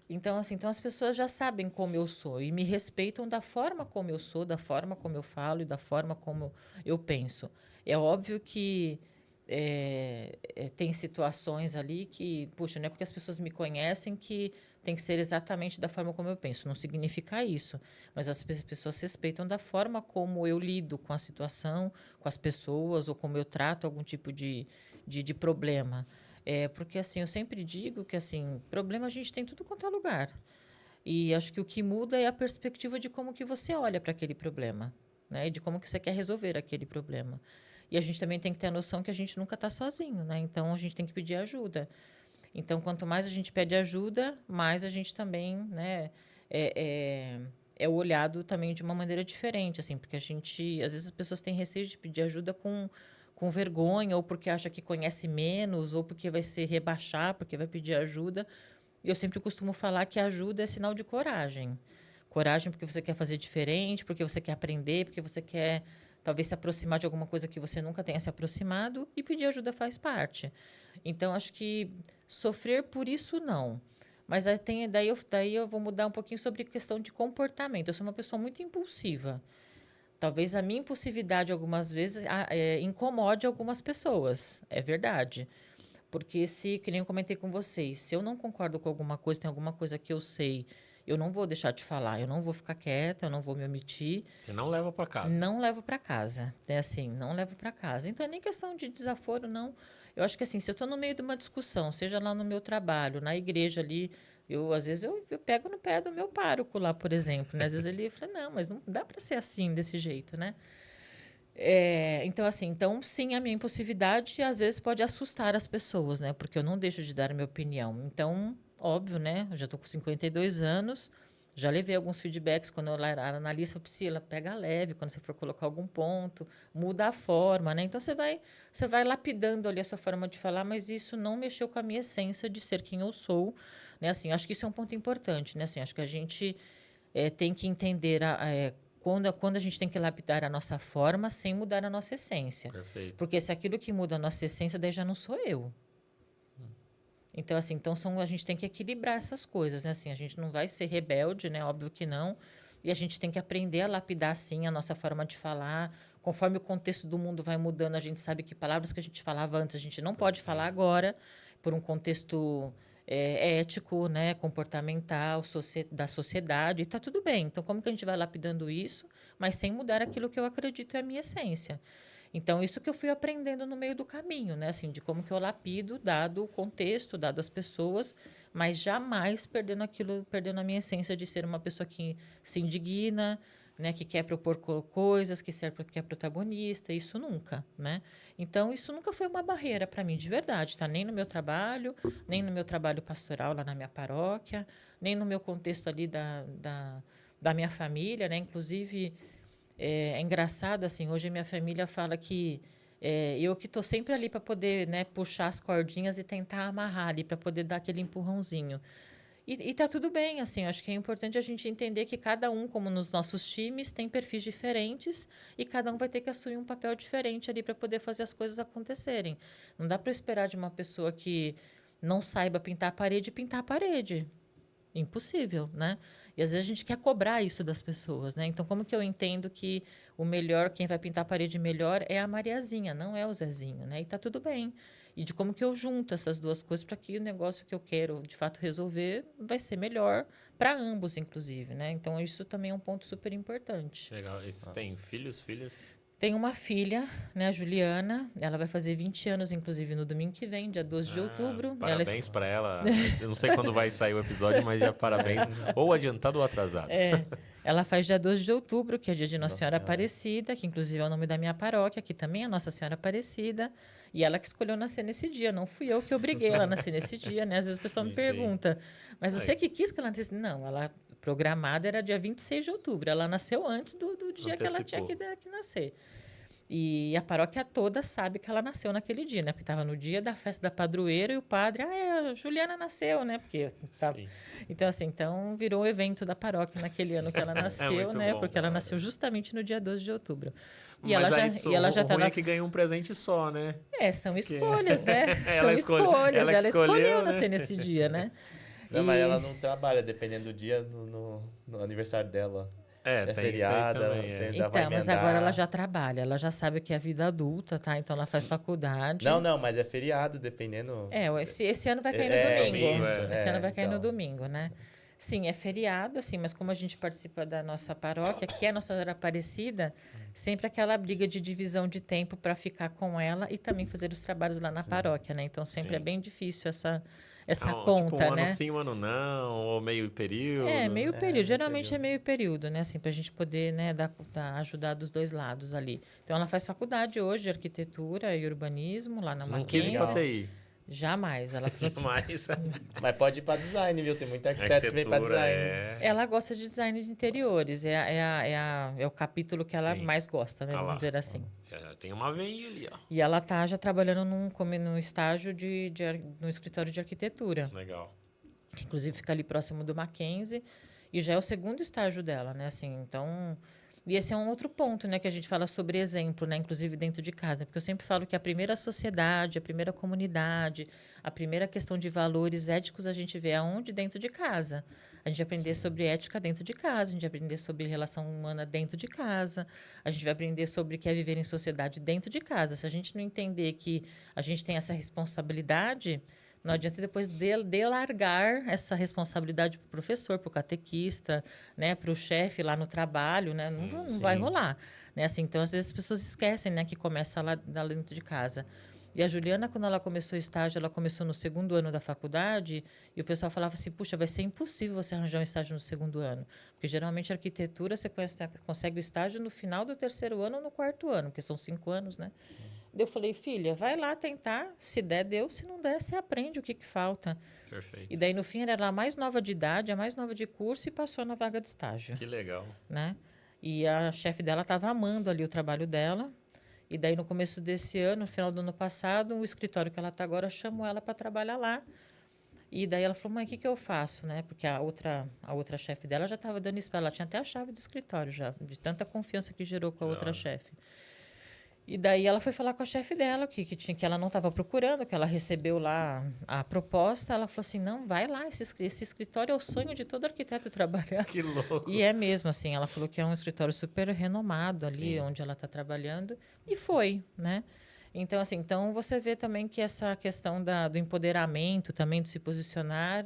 S4: Então, assim, então as pessoas já sabem como eu sou e me respeitam da forma como eu sou, da forma como eu falo e da forma como eu penso. É óbvio que tem situações ali que, puxa, não é porque as pessoas me conhecem que tem que ser exatamente da forma como eu penso. Não significa isso. Mas as pessoas respeitam da forma como eu lido com a situação, com as pessoas, ou como eu trato algum tipo de problema. Porque, assim, eu sempre digo que, assim, problema a gente tem tudo quanto é lugar. E acho que o que muda é a perspectiva de como que você olha para aquele problema, né? E de como que você quer resolver aquele problema. E a gente também tem que ter a noção que a gente nunca está sozinho, né? Então, a gente tem que pedir ajuda. Então, quanto mais a gente pede ajuda, mais a gente também, né, é olhado também de uma maneira diferente, assim, porque a gente, às vezes as pessoas têm receio de pedir ajuda com vergonha, ou porque acha que conhece menos, ou porque vai se rebaixar, porque vai pedir ajuda. E eu sempre costumo falar que ajuda é sinal de coragem. Coragem porque você quer fazer diferente, porque você quer aprender, porque você quer talvez se aproximar de alguma coisa que você nunca tenha se aproximado, e pedir ajuda faz parte. Então, acho que sofrer por isso, não. Mas daí eu vou mudar um pouquinho sobre questão de comportamento. Eu sou uma pessoa muito impulsiva. Talvez a minha impulsividade, algumas vezes, incomode algumas pessoas. É verdade. Porque que nem eu comentei com vocês, se eu não concordo com alguma coisa, tem alguma coisa que eu sei, eu não vou deixar de falar, eu não vou ficar quieta, eu não vou me omitir.
S2: Você não leva para casa.
S4: Não levo para casa. É assim, não levo para casa. Então, é nem questão de desaforo, não. Eu acho que, assim, se eu estou no meio de uma discussão, seja lá no meu trabalho, na igreja ali, às vezes, eu pego no pé do meu pároco lá, por exemplo. Né? Às vezes ele fala, não, mas não dá para ser assim, desse jeito, né? Então, assim, sim, a minha impulsividade às vezes pode assustar as pessoas, né? Porque eu não deixo de dar a minha opinião. Então, óbvio, né? Eu já estou com 52 anos, já levei alguns feedbacks quando eu era analista, Priscila, pega leve, quando você for colocar algum ponto, muda a forma, né? Então, você vai lapidando ali a sua forma de falar, mas isso não mexeu com a minha essência de ser quem eu sou, né? Assim, acho que isso é um ponto importante, né? Assim, acho que a gente tem que entender quando a gente tem que lapidar a nossa forma sem mudar a nossa essência.
S2: Perfeito.
S4: Porque se aquilo que muda a nossa essência, daí já não sou eu. Então, assim, a gente tem que equilibrar essas coisas, né? Assim, a gente não vai ser rebelde, né? Óbvio que não. E a gente tem que aprender a lapidar, sim, a nossa forma de falar. Conforme o contexto do mundo vai mudando, a gente sabe que palavras que a gente falava antes, a gente não pode falar agora, por um contexto ético, né, comportamental, da sociedade, e está tudo bem. Então, como que a gente vai lapidando isso, mas sem mudar aquilo que eu acredito é a minha essência? Então, isso que eu fui aprendendo no meio do caminho, né, assim, de como que eu lapido, dado o contexto, dado as pessoas, mas jamais perdendo a minha essência de ser uma pessoa que se indigna, né, que quer propor coisas, que quer protagonista, isso nunca, né? Então, isso nunca foi uma barreira para mim, de verdade, tá? Nem no meu trabalho, nem no meu trabalho pastoral lá na minha paróquia, nem no meu contexto ali da minha família, né? Inclusive, é engraçado, assim, hoje a minha família fala que eu que estou sempre ali para poder, né, puxar as cordinhas e tentar amarrar ali, para poder dar aquele empurrãozinho. E tá tudo bem, assim, eu acho que é importante a gente entender que cada um, como nos nossos times, tem perfis diferentes e cada um vai ter que assumir um papel diferente ali para poder fazer as coisas acontecerem. Não dá para esperar de uma pessoa que não saiba pintar a parede. Impossível, né? E às vezes a gente quer cobrar isso das pessoas, né? Então, como que eu entendo que o melhor, quem vai pintar a parede melhor é a Mariazinha, não é o Zezinho, né? E tá tudo bem. E de como que eu junto essas duas coisas para que o negócio que eu quero, de fato, resolver vai ser melhor para ambos, inclusive, né? Então, isso também é um ponto super importante.
S2: Legal. E você tem filhos, filhas?
S4: Tenho uma filha, né, a Juliana. Ela vai fazer 20 anos, inclusive, no domingo que vem, dia 12 de outubro.
S2: Parabéns para ela. Eu não sei quando vai sair o episódio, mas já parabéns. Ou adiantado ou atrasado.
S4: Ela faz dia 12 de outubro, que é dia de Nossa Senhora Aparecida, que inclusive é o nome da minha paróquia, que também é Nossa Senhora Aparecida. E ela que escolheu nascer nesse dia, não fui eu que obriguei ela a nascer nesse dia, né? Às vezes o pessoal me pergunta, mas você que quis que ela nascesse? Não, ela programada era dia 26 de outubro. Ela nasceu antes do dia que ela tinha que nascer. E a paróquia toda sabe que ela nasceu naquele dia, né? Porque estava no dia da festa da padroeira e o padre, a Juliana nasceu, né? Porque então, assim, virou o evento da paróquia naquele ano que ela nasceu, né?
S2: Bom,
S4: porque ela nasceu justamente no dia 12 de outubro. E
S2: mas
S4: ela já
S2: o
S4: tá
S2: ruim é que ganhou um presente só, né?
S4: são escolhas, né?
S2: Ela
S4: São escolhas. Ela escolheu
S2: né?
S4: nascer nesse dia, né?
S3: Não, mas ela não trabalha, dependendo do dia, no aniversário dela.
S2: Tem
S3: feriado,
S2: isso aí também,
S3: vai
S4: Então, mas
S3: emendar.
S4: agora ela já trabalha, ela já sabe o que é vida adulta, tá? Então ela faz faculdade.
S3: Não, mas é feriado, dependendo...
S4: Esse ano vai cair no domingo. Esse ano vai cair no domingo, né? Sim, é feriado, assim, mas como a gente participa da nossa paróquia, que é a Nossa Senhora Aparecida, sempre aquela briga de divisão de tempo para ficar com ela e também fazer os trabalhos lá na paróquia, né? Então sempre é bem difícil essa conta,
S2: tipo, um
S4: né?
S2: ano sim, um ano não, ou meio período.
S4: Meio período. Geralmente é meio período, né? Assim, para a gente poder, né, ajudar dos dois lados ali. Então, ela faz faculdade hoje de arquitetura e urbanismo lá na
S2: Não quis ir
S4: Mackenzie.
S2: pra TI.
S4: Jamais. Ela falou que
S3: Mas pode ir pra design, viu? Tem muito arquiteto que vem pra design.
S4: ela gosta de design de interiores. É o capítulo que ela mais gosta, né? Vamos dizer assim.
S2: Tem uma veinha ali, ó.
S4: E ela tá já trabalhando num estágio no escritório de arquitetura.
S2: Legal.
S4: Que inclusive fica ali próximo do Mackenzie. E já é o segundo estágio dela, né? Assim, então... E esse é um outro ponto, né? Que a gente fala sobre exemplo, né? Inclusive dentro de casa. Porque eu sempre falo que a primeira sociedade, a primeira comunidade, a primeira questão de valores éticos a gente vê aonde? Dentro de casa. A gente vai aprender sobre ética dentro de casa, a gente vai aprender sobre relação humana dentro de casa, a gente vai aprender sobre o que é viver em sociedade dentro de casa. Se a gente não entender que a gente tem essa responsabilidade... Não adianta depois delargar essa responsabilidade para o professor, para o catequista, né, para o chefe lá no trabalho, né? Não vai rolar. Né? Assim, então, às vezes, as pessoas esquecem, né, que começa lá dentro de casa. E a Juliana, quando ela começou o estágio, ela começou no 2º ano da faculdade, e o pessoal falava assim, puxa, vai ser impossível você arranjar um estágio no 2º ano. Porque, geralmente, a arquitetura, você consegue o estágio no final do 3º ano ou no 4º ano, porque são 5 anos, né? Eu falei, filha, vai lá tentar, se der, deu, se não der, você aprende o que falta.
S2: Perfeito.
S4: E daí, no fim, ela era a mais nova de idade, a mais nova de curso e passou na vaga de estágio.
S2: Que legal.
S4: Né? E a chefe dela estava amando ali o trabalho dela. E daí, no começo desse ano, no final do ano passado, o escritório que ela está agora chamou ela para trabalhar lá. E daí ela falou, mãe, o que eu faço? Né? Porque a outra chefe dela já estava dando isso para ela. Tinha até a chave do escritório já, de tanta confiança que gerou com a outra chefe. E daí ela foi falar com a chefe dela, que ela não estava procurando, que ela recebeu lá a proposta. Ela falou assim, não, vai lá, esse escritório é o sonho de todo arquiteto trabalhar.
S2: Que louco.
S4: E é mesmo, assim, ela falou que é um escritório super renomado ali, onde ela está trabalhando. E foi, né? Então, assim, você vê também que essa questão do empoderamento, também de se posicionar,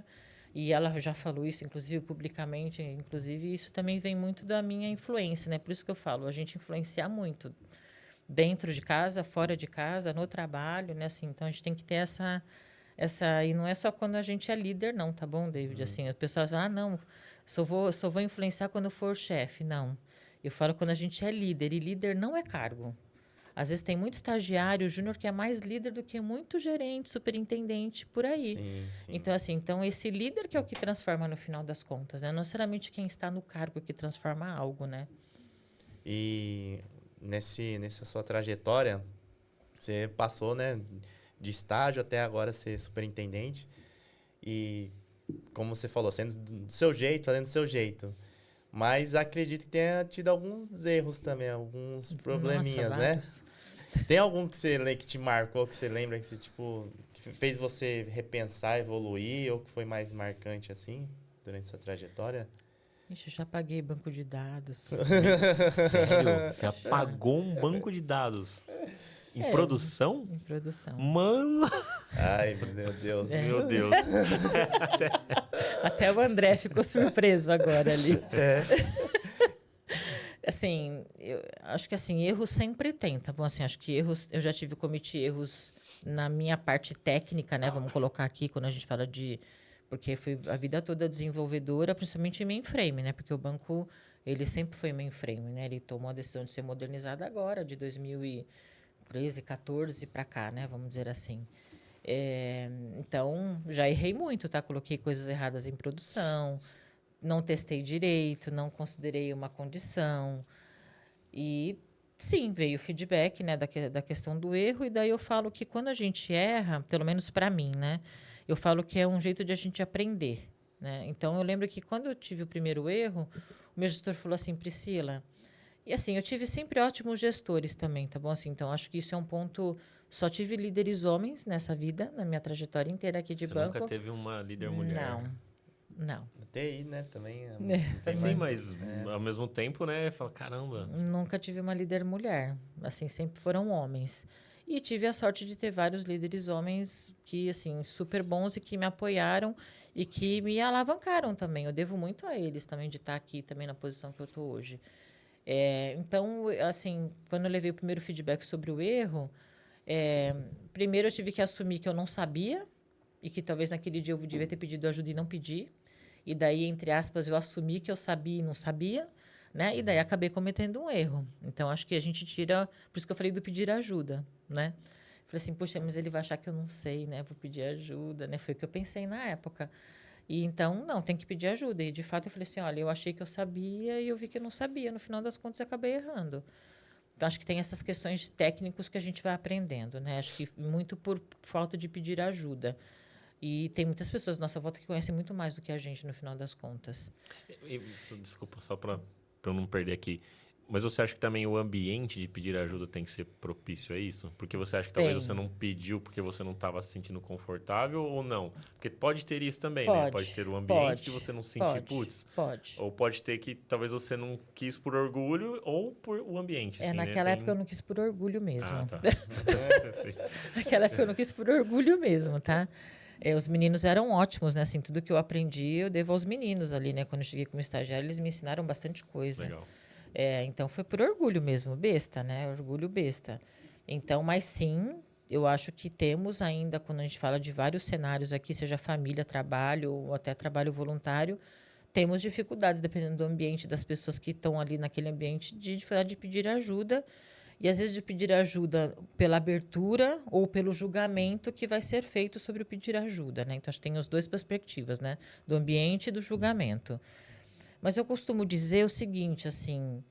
S4: e ela já falou isso, inclusive, publicamente, inclusive, isso também vem muito da minha influência, né? Por isso que eu falo, a gente influenciar muito. Dentro de casa, fora de casa, no trabalho, né? Assim, então, a gente tem que ter essa... E não é só quando a gente é líder, não, tá bom, David? Assim, o pessoal fala, não, só vou influenciar quando eu for chefe. Não. Eu falo quando a gente é líder, e líder não é cargo. Às vezes tem muito estagiário, júnior, que é mais líder do que muito gerente, superintendente, por aí.
S3: Sim.
S4: Então, esse líder que é o que transforma no final das contas, né? Não necessariamente quem está no cargo que transforma algo, né?
S3: E... Nessa sua trajetória, você passou, né, de estágio até agora ser superintendente. E como você falou, sendo do seu jeito, fazendo do seu jeito. Mas acredito que tenha tido alguns erros também, alguns probleminhas,
S4: Nossa,
S3: né?
S4: vários.
S3: Tem algum que te marcou, que você lembra, que você, tipo, que fez você repensar, evoluir, ou que foi mais marcante, assim, durante sua trajetória?
S4: Ixi, eu já paguei banco de dados.
S2: Sério? Você apagou um banco de dados em produção?
S4: Em produção.
S2: Mano!
S3: Ai, meu Deus.
S2: Meu Deus.
S4: Até o André ficou surpreso agora ali. Assim, eu acho que assim, erros sempre tem, tá bom? Assim, acho que erros, eu já cometi erros na minha parte técnica, né? Vamos colocar aqui quando a gente fala de... Porque fui a vida toda desenvolvedora, principalmente em mainframe, né? Porque o banco, ele sempre foi mainframe, né? Ele tomou a decisão de ser modernizado agora, de 2013, 14 para cá, né? Vamos dizer assim. Então, já errei muito, tá? Coloquei coisas erradas em produção, não testei direito, não considerei uma condição. E, sim, veio o feedback, né, da questão do erro. E daí eu falo que quando a gente erra, pelo menos para mim, né, eu falo que é um jeito de a gente aprender, né? Então, eu lembro que quando eu tive o primeiro erro, o meu gestor falou assim, Priscila... E, assim, eu tive sempre ótimos gestores também, tá bom? Assim, então, acho que isso é um ponto... Só tive líderes homens nessa vida, na minha trajetória inteira aqui de
S2: Você
S4: banco.
S2: nunca teve uma líder mulher?
S4: Não.
S3: TI, né, também.
S2: É sim, mas ao mesmo tempo, né, fala, caramba.
S4: Nunca tive uma líder mulher. Assim, sempre foram homens. E tive a sorte de ter vários líderes homens que, assim, super bons e que me apoiaram e que me alavancaram também. Eu devo muito a eles também de estar aqui também na posição que eu estou hoje. Então, assim, quando eu levei o primeiro feedback sobre o erro, primeiro eu tive que assumir que eu não sabia e que talvez naquele dia eu devia ter pedido ajuda e não pedi. E daí, entre aspas, eu assumi que eu sabia e não sabia, né? E daí acabei cometendo um erro. Então, acho que a gente tira... Por isso que eu falei do pedir ajuda, né? Falei assim, poxa, mas ele vai achar que eu não sei, né? Vou pedir ajuda, né? Foi o que eu pensei na época. E então, não, tem que pedir ajuda. E, de fato, eu falei assim, olha, eu achei que eu sabia e eu vi que eu não sabia. No final das contas, eu acabei errando. Então, acho que tem essas questões técnicas que a gente vai aprendendo, né? Acho que muito por falta de pedir ajuda. E tem muitas pessoas à nossa volta que conhecem muito mais do que a gente, no final das contas.
S2: Desculpa, só para eu não perder aqui. Mas você acha que também o ambiente de pedir ajuda tem que ser propício a isso? Porque você acha que talvez você não pediu porque você não estava se sentindo confortável ou não? Porque pode ter isso também, né? Pode ter o ambiente que você não se sentir, putz.
S4: Pode.
S2: Ou pode ter que talvez você não quis por orgulho ou por o ambiente. Assim,
S4: naquela
S2: né?
S4: época eu não quis por orgulho mesmo.
S2: Ah, tá. Sim.
S4: Naquela época eu não quis por orgulho mesmo, tá? Os meninos eram ótimos, né? Assim, tudo que eu aprendi eu devo aos meninos ali, né? Quando eu cheguei como estagiário, eles me ensinaram bastante coisa.
S2: Legal.
S4: Então, foi por orgulho mesmo, besta, né? Orgulho besta. Então, mas sim, eu acho que temos ainda, quando a gente fala de vários cenários aqui, seja família, trabalho ou até trabalho voluntário, temos dificuldades, dependendo do ambiente, das pessoas que estão ali naquele ambiente, de dificuldade de pedir ajuda. E, às vezes, de pedir ajuda pela abertura ou pelo julgamento que vai ser feito sobre o pedir ajuda, né? Então, acho que tem as duas perspectivas, né? Do ambiente e do julgamento. Mas eu costumo dizer o seguinte, assim,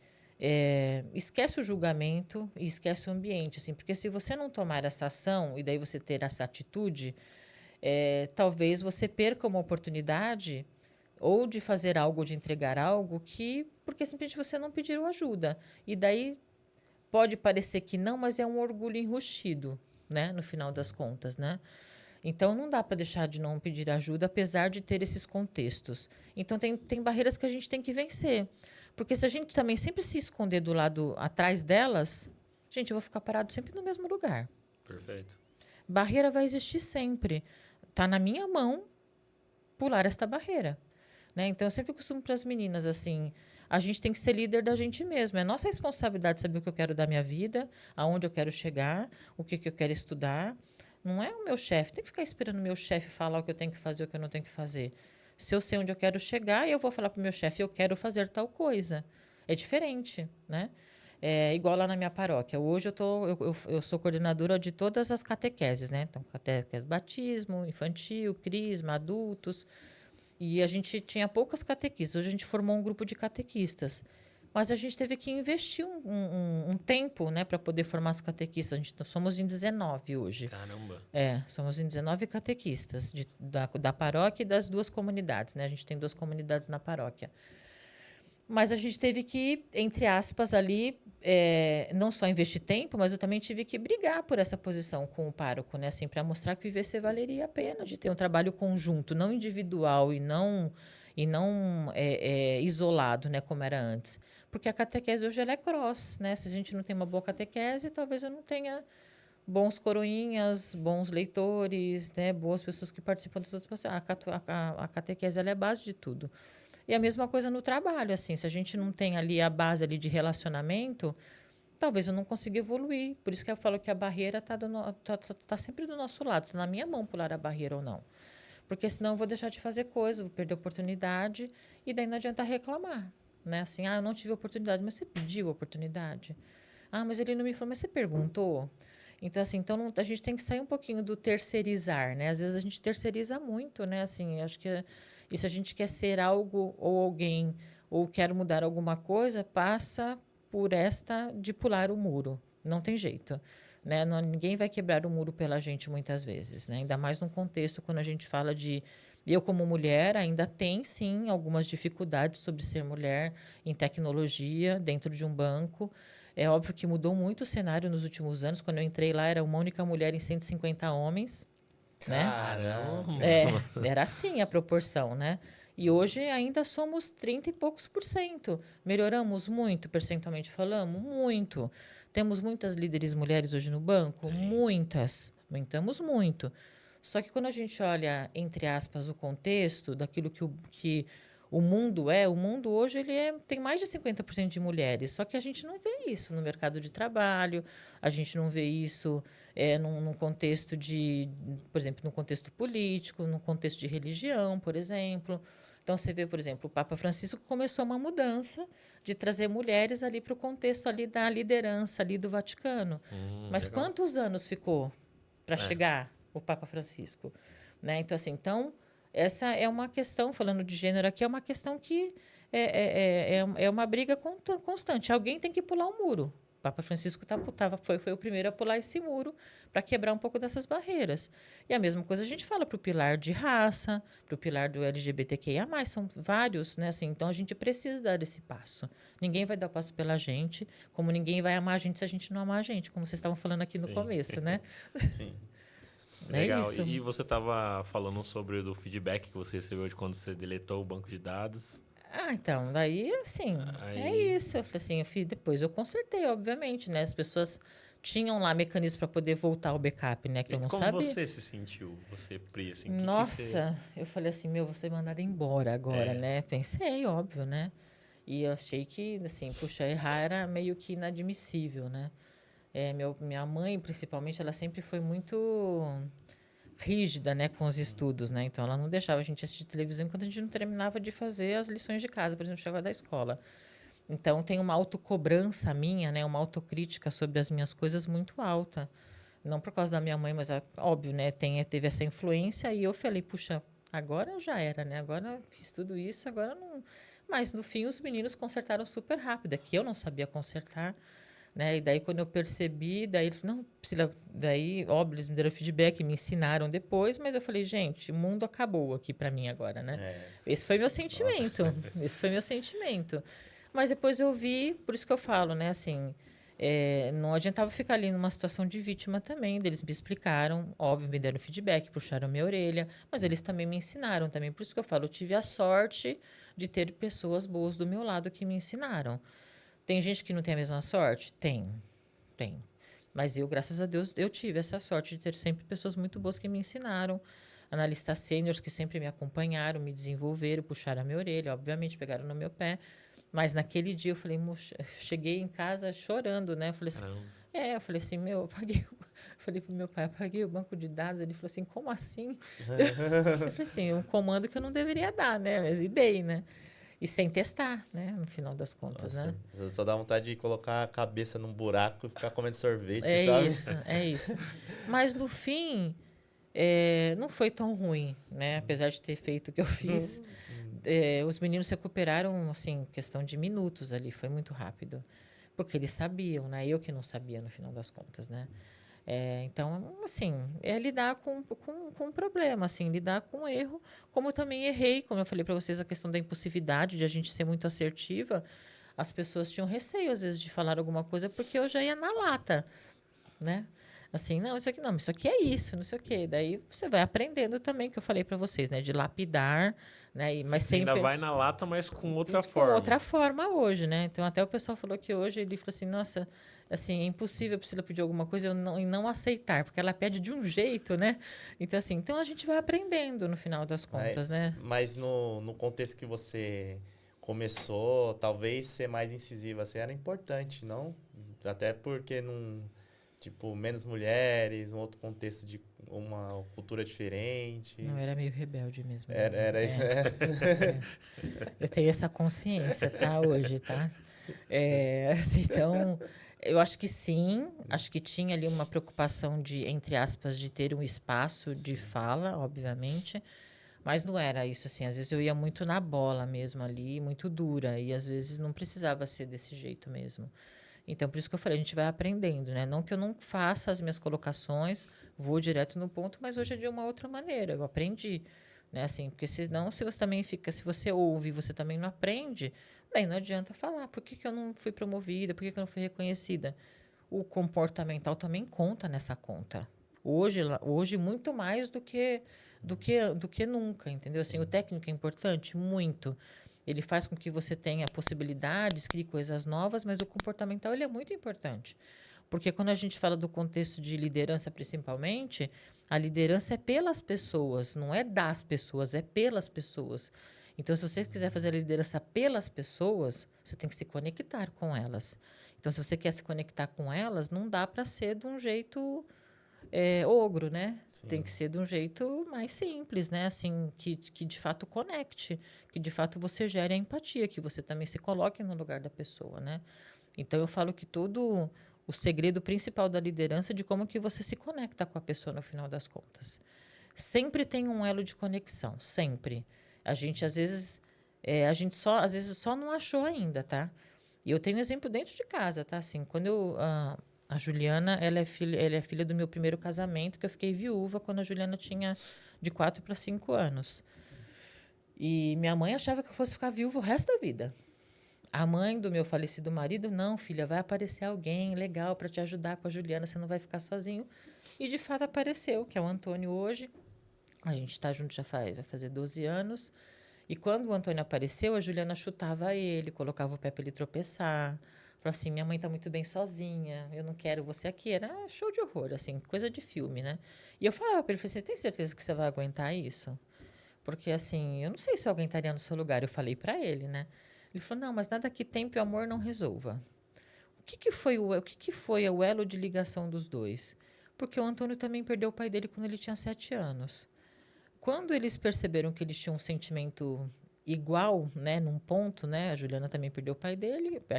S4: esquece o julgamento e esquece o ambiente, assim, porque se você não tomar essa ação e daí você ter essa atitude, talvez você perca uma oportunidade ou de fazer algo, ou de entregar algo porque simplesmente você não pediu ajuda. E daí pode parecer que não, mas é um orgulho enrustido, né, no final das contas, né? Então, não dá para deixar de não pedir ajuda, apesar de ter esses contextos. Então, tem barreiras que a gente tem que vencer. Porque se a gente também sempre se esconder do lado atrás delas, gente, eu vou ficar parado sempre no mesmo lugar.
S2: Perfeito.
S4: Barreira vai existir sempre. Está na minha mão pular esta barreira. Né? Então, eu sempre costumo para as meninas, assim, a gente tem que ser líder da gente mesma. É nossa responsabilidade saber o que eu quero da minha vida, aonde eu quero chegar, o que eu quero estudar. Não é o meu chefe. Tem que ficar esperando o meu chefe falar o que eu tenho que fazer, o que eu não tenho que fazer. Se eu sei onde eu quero chegar, eu vou falar para o meu chefe, eu quero fazer tal coisa. É diferente, né? É igual lá na minha paróquia. Hoje eu sou coordenadora de todas as catequeses, né? Então, catequese batismo, infantil, crisma, adultos. E a gente tinha poucas catequistas. Hoje a gente formou um grupo de catequistas. Mas a gente teve que investir um tempo, né, para poder formar as catequistas. Nós somos em 19 hoje.
S2: Caramba.
S4: Somos em 19 catequistas da paróquia e das 2 comunidades, né? A gente tem 2 comunidades na paróquia. Mas a gente teve que, entre aspas, ali, não só investir tempo, mas eu também tive que brigar por essa posição com o pároco, né? Assim, para mostrar que o IVC valeria a pena de ter um trabalho conjunto, não individual e não isolado, né, como era antes. Porque a catequese hoje ela é cross, né? Se a gente não tem uma boa catequese, talvez eu não tenha bons coroinhas, bons leitores, né? Boas pessoas que participam das outras pessoas. A catequese ela é a base de tudo. E a mesma coisa no trabalho, assim, se a gente não tem ali a base ali de relacionamento, talvez eu não consiga evoluir. Por isso que eu falo que a barreira está sempre do nosso lado, está na minha mão pular a barreira ou não. Porque senão eu vou deixar de fazer coisa, vou perder a oportunidade e daí não adianta reclamar, né? Assim, eu não tive oportunidade, mas você pediu a oportunidade. Mas ele não me falou, mas você perguntou? Então, assim, a gente tem que sair um pouquinho do terceirizar, né? Às vezes a gente terceiriza muito, né? Assim, acho que e se a gente quer ser algo ou alguém ou quer mudar alguma coisa, passa por esta de pular o muro. Não tem jeito. Né? Ninguém vai quebrar o muro pela gente muitas vezes. Né? Ainda mais num contexto quando a gente fala de... Eu, como mulher, ainda tem, sim, algumas dificuldades sobre ser mulher em tecnologia, dentro de um banco. É óbvio que mudou muito o cenário nos últimos anos. Quando eu entrei lá, era uma única mulher em 150 homens.
S2: Caramba!
S4: Né? Era assim a proporção, né? E hoje ainda somos 30 e poucos %. Melhoramos muito, percentualmente falando? Muito. Temos muitas líderes mulheres hoje no banco? Muitas. Aumentamos muito. Só que quando a gente olha, entre aspas, o contexto daquilo que o mundo hoje tem mais de 50% de mulheres. Só que a gente não vê isso no mercado de trabalho, a gente não vê isso num contexto por exemplo, no contexto político, no contexto de religião, por exemplo. Então, você vê, por exemplo, o Papa Francisco começou uma mudança de trazer mulheres ali para o contexto ali da liderança ali do Vaticano. Mas
S2: legal.
S4: quantos anos ficou para chegar o Papa Francisco? Né? Então, assim, essa é uma questão, falando de gênero aqui, é uma questão que é uma briga constante. Alguém tem que pular o muro. O Papa Francisco foi o primeiro a pular esse muro para quebrar um pouco dessas barreiras. E a mesma coisa a gente fala para o pilar de raça, para o pilar do LGBTQIA+, são vários, né? Assim, então, a gente precisa dar esse passo. Ninguém vai dar o passo pela gente, como ninguém vai amar a gente se a gente não amar a gente, como vocês estavam falando aqui no começo, né?
S3: Sim.
S2: Legal.
S4: Isso.
S2: E você estava falando sobre o feedback que você recebeu de quando você deletou o banco de dados.
S4: Então, daí, assim, é isso. Eu falei assim, depois eu consertei, obviamente, né? As pessoas tinham lá mecanismos para poder voltar ao backup, né? Que eu não sabia.
S2: Como você se sentiu, você, Pri? Assim,
S4: Nossa, eu falei assim, vou ser mandada embora agora, né? Pensei, óbvio, né? E eu achei que, assim, puxa, errar era meio que inadmissível, né? Minha mãe, principalmente, ela sempre foi muito rígida, né, com os estudos, né? Então, ela não deixava a gente assistir televisão enquanto a gente não terminava de fazer as lições de casa, por exemplo, chegava da escola. Então, tem uma autocobrança minha, né, uma autocrítica sobre as minhas coisas muito alta. Não por causa da minha mãe, mas óbvio, né, teve essa influência e eu falei, puxa, agora já era, né? Agora fiz tudo isso, agora não... Mas, no fim, os meninos consertaram super rápido, que eu não sabia consertar. Né? E daí, quando eu percebi, não precisa. Daí, óbvio, eles me deram feedback, me ensinaram depois, mas eu falei, gente, o mundo acabou aqui para mim agora, né? Esse foi meu sentimento. Esse foi meu sentimento. Mas depois eu vi, por isso que eu falo, né? Assim, não adiantava ficar ali numa situação de vítima também. Eles me explicaram, óbvio, me deram feedback, puxaram minha orelha, mas eles também me ensinaram também. Por isso que eu falo, eu tive a sorte de ter pessoas boas do meu lado que me ensinaram. Tem gente que não tem a mesma sorte? Tem. Mas eu, graças a Deus, eu tive essa sorte de ter sempre pessoas muito boas que me ensinaram. Analistas sêniores que sempre me acompanharam, me desenvolveram, puxaram a minha orelha, obviamente, pegaram no meu pé. Mas naquele dia eu falei, cheguei em casa chorando, né? Eu falei assim, eu falei assim, eu falei pro meu pai, apaguei o banco de dados. Ele falou assim, como assim? Eu falei assim, um comando que eu não deveria dar, né? Mas dei, né? E sem testar, né? No final das contas, né?
S3: Só dá vontade de colocar a cabeça num buraco e ficar comendo sorvete,
S4: É
S3: sabe?
S4: isso. Mas, no fim, Não foi tão ruim, né? Apesar de ter feito o que eu fiz. Os meninos se recuperaram, assim, questão de minutos ali. Foi muito rápido. Porque eles sabiam, né? Eu que não sabia, no final das contas, né? Então, assim, é lidar com um problema, assim, lidar com o erro. Como eu também errei, como eu falei para vocês, a questão da impulsividade, de a gente ser muito assertiva. As pessoas tinham receio, às vezes, de falar alguma coisa, porque eu já ia na lata, né? Assim, não, isso aqui é isso, não sei o quê. Daí você vai aprendendo também, que eu falei para vocês, né? De lapidar, né? Mas
S2: Você ainda
S4: sempre
S2: vai na lata, mas com outra
S4: com
S2: forma.
S4: outra forma hoje, né? Então, até o pessoal falou que hoje ele falou assim, nossa, assim, é impossível a Priscila pedir alguma coisa e não aceitar, porque ela pede de um jeito, né? Então, assim, então a gente vai aprendendo no final das contas, né?
S3: Mas no contexto que você começou, talvez ser mais incisiva assim, era importante, não? Até porque não, tipo, menos mulheres, um outro contexto de uma cultura diferente.
S4: Não, era meio rebelde mesmo.
S3: Era isso, né?
S4: Eu tenho essa consciência, tá? Hoje, tá? Assim, então, eu acho que sim. Acho que tinha ali uma preocupação de, entre aspas, de ter um espaço de fala, obviamente. Mas não era isso, assim. Às vezes eu ia muito na bola mesmo ali, muito dura. E às vezes não precisava ser desse jeito mesmo. Então, por isso que eu falei, a gente vai aprendendo, né? Não que eu não faça as minhas colocações, vou direto no ponto, mas hoje é de uma outra maneira. Eu aprendi, né? Assim, porque senão, se você também fica, se você ouve e você também não aprende, daí não adianta falar. Por que eu não fui promovida? Por que eu não fui reconhecida? O comportamental também conta nessa conta. Hoje muito mais do que nunca, entendeu? Assim, o técnico é importante? Muito. Ele faz com que você tenha possibilidades, crie coisas novas, mas o comportamental ele é muito importante. Porque quando a gente fala do contexto de liderança, principalmente, a liderança é pelas pessoas, não é das pessoas, é pelas pessoas. Então, se você quiser fazer a liderança pelas pessoas, você tem que se conectar com elas. Então, se você quer se conectar com elas, não dá para ser de um jeito ogro, né?
S3: Sim.
S4: Tem que ser de um jeito mais simples, né? Assim, que de fato conecte, que de fato você gere a empatia, que você também se coloque no lugar da pessoa, né? Então, eu falo que todo o segredo principal da liderança é de como que você se conecta com a pessoa no final das contas. Sempre tem um elo de conexão, sempre. A gente, às vezes, às vezes só não achou ainda, tá? E eu tenho exemplo dentro de casa, tá? Assim, quando a Juliana, ela é filha do meu primeiro casamento, que eu fiquei viúva quando a Juliana tinha de 4 para 5 anos. E minha mãe achava que eu fosse ficar viúva o resto da vida. A mãe do meu falecido marido, não, filha, vai aparecer alguém legal para te ajudar com a Juliana, você não vai ficar sozinho. E, de fato, apareceu, que é o Antônio hoje. A gente está junto vai fazer 12 anos. E quando o Antônio apareceu, a Juliana chutava ele, colocava o pé para ele tropeçar. Falou assim, minha mãe está muito bem sozinha, eu não quero você aqui. Era show de horror, assim, coisa de filme, né? E eu falava para ele, você tem certeza que você vai aguentar isso? Porque, assim, eu não sei se eu aguentaria no seu lugar. Eu falei para ele, né? Ele falou, não, mas nada que tempo e amor não resolva. O que foi o elo de ligação dos dois? Porque o Antônio também perdeu o pai dele quando ele tinha 7 anos. Quando eles perceberam que eles tinham um sentimento igual, né, num ponto, né, a Juliana também perdeu o pai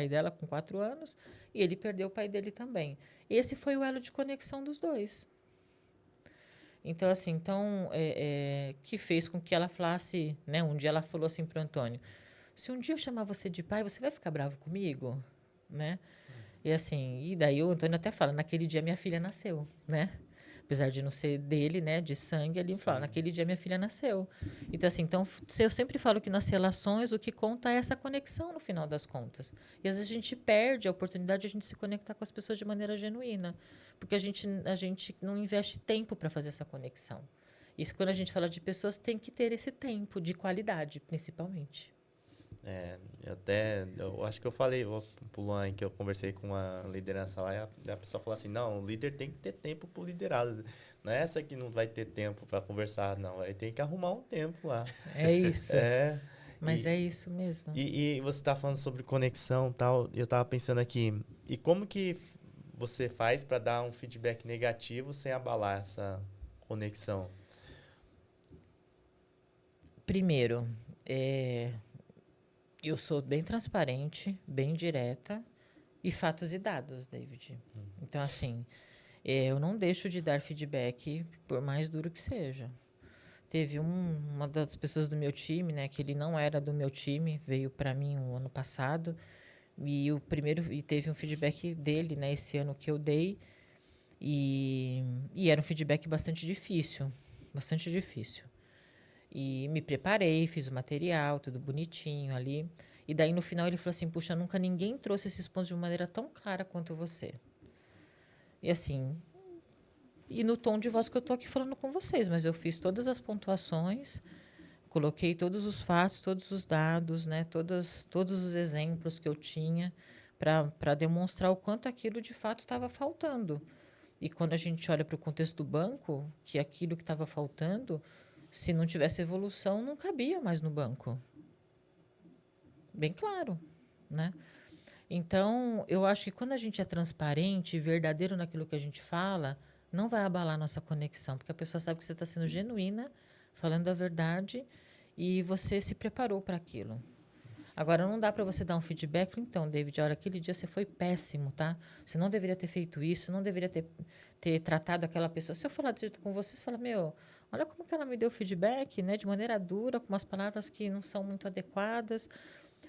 S4: dela com 4 anos, e ele perdeu o pai dele também. Esse foi o elo de conexão dos dois. Então, assim, que fez com que ela falasse, né, um dia ela falou assim para o Antônio, se um dia eu chamar você de pai, você vai ficar bravo comigo? Né? E assim, e daí o Antônio até fala, naquele dia minha filha nasceu, né? Apesar de não ser dele, né, de sangue, ele fala, naquele dia minha filha nasceu. Então, assim, eu sempre falo que nas relações o que conta é essa conexão no final das contas. E às vezes a gente perde a oportunidade de a gente se conectar com as pessoas de maneira genuína, porque a gente não investe tempo para fazer essa conexão. Isso, quando a gente fala de pessoas, tem que ter esse tempo de qualidade, principalmente.
S3: Eu acho que eu falei pro Luan que eu conversei com uma liderança lá e a pessoa falou assim, não, o líder tem que ter tempo pro liderado. Não é essa que não vai ter tempo para conversar, não. Aí tem que arrumar um tempo lá.
S4: É isso. Mas é isso mesmo.
S3: E você tá falando sobre conexão e tal, e eu tava pensando aqui, e como que você faz para dar um feedback negativo sem abalar essa conexão?
S4: Primeiro, eu sou bem transparente, bem direta e fatos e dados, David. Então, assim, Eu não deixo de dar feedback, por mais duro que seja. Teve uma das pessoas do meu time, né, que ele não era do meu time, veio para mim o ano passado, e teve um feedback dele, né, esse ano que eu dei, e era um feedback bastante difícil, bastante difícil. E me preparei, fiz o material, tudo bonitinho ali. E daí, no final, ele falou assim, puxa, nunca ninguém trouxe esses pontos de uma maneira tão clara quanto você. E assim, e no tom de voz que eu estou aqui falando com vocês, mas eu fiz todas as pontuações, coloquei todos os fatos, todos os dados, né, todos os exemplos que eu tinha para demonstrar o quanto aquilo de fato estava faltando. E quando a gente olha para o contexto do banco, que aquilo que estava faltando, se não tivesse evolução, não cabia mais no banco. Bem claro, né? Então, eu acho que quando a gente é transparente e verdadeiro naquilo que a gente fala, não vai abalar a nossa conexão, porque a pessoa sabe que você está sendo genuína, falando a verdade, e você se preparou para aquilo. Agora, não dá para você dar um feedback. Então, David, olha, aquele dia você foi péssimo, tá? Você não deveria ter feito isso, não deveria ter tratado aquela pessoa. Se eu falar desse jeito com você, você fala, meu, olha como que ela me deu feedback, né? De maneira dura, com umas palavras que não são muito adequadas.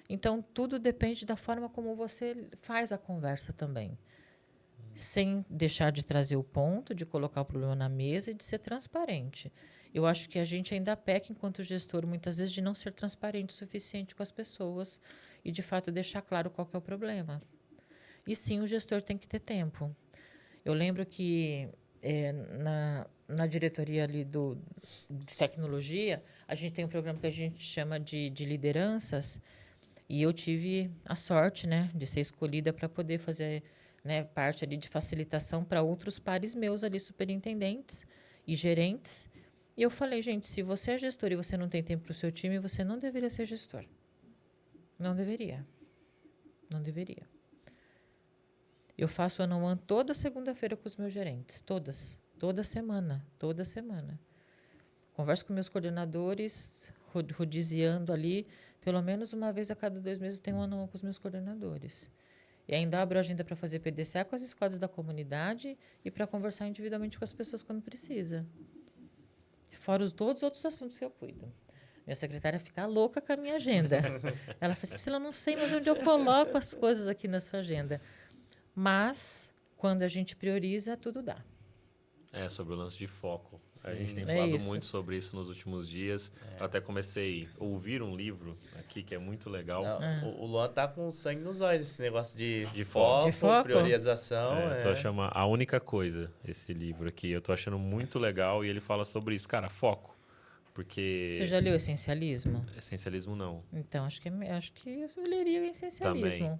S4: Então, tudo depende da forma como você faz a conversa também. Sem deixar de trazer o ponto, de colocar o problema na mesa e de ser transparente. Eu acho que a gente ainda peca, enquanto gestor, muitas vezes, de não ser transparente o suficiente com as pessoas e, de fato, deixar claro qual que é o problema. E, sim, o gestor tem que ter tempo. Eu lembro que, na diretoria ali de tecnologia, a gente tem um programa que a gente chama de lideranças, e eu tive a sorte, né, de ser escolhida para poder fazer, né, parte ali de facilitação para outros pares meus ali, superintendentes e gerentes. E eu falei, gente, se você é gestor e você não tem tempo para o seu time, você não deveria ser gestor. Não deveria. Não deveria. Eu faço one-on-one toda segunda-feira com os meus gerentes. Todas. Toda semana. Toda semana. Converso com meus coordenadores, rodiziando ali. Pelo menos uma vez a cada 2 meses eu tenho one-on-one com os meus coordenadores. E ainda abro a agenda para fazer PDCA com as escolas da comunidade e para conversar individualmente com as pessoas quando precisa. Fora todos os outros assuntos que eu cuido. Minha secretária fica louca com a minha agenda. Ela fala assim, Priscila, eu não sei mais onde eu coloco as coisas aqui na sua agenda. Mas, quando a gente prioriza, tudo dá.
S2: Sobre o lance de foco.
S3: Sim,
S2: a gente tem
S4: é
S2: falado
S4: isso.
S2: muito sobre isso nos últimos dias. Eu até comecei a ouvir um livro aqui que é muito legal.
S3: Não, o Luan tá com sangue nos olhos, esse negócio de
S2: foco.
S3: foco,
S4: De foco?
S3: priorização.
S2: Tô achando A Única Coisa, esse livro aqui. Eu tô achando muito legal e ele fala sobre isso. Cara, foco. Porque...
S4: Você já leu Essencialismo?
S2: Essencialismo não.
S4: Então, acho que eu leria o Essencialismo.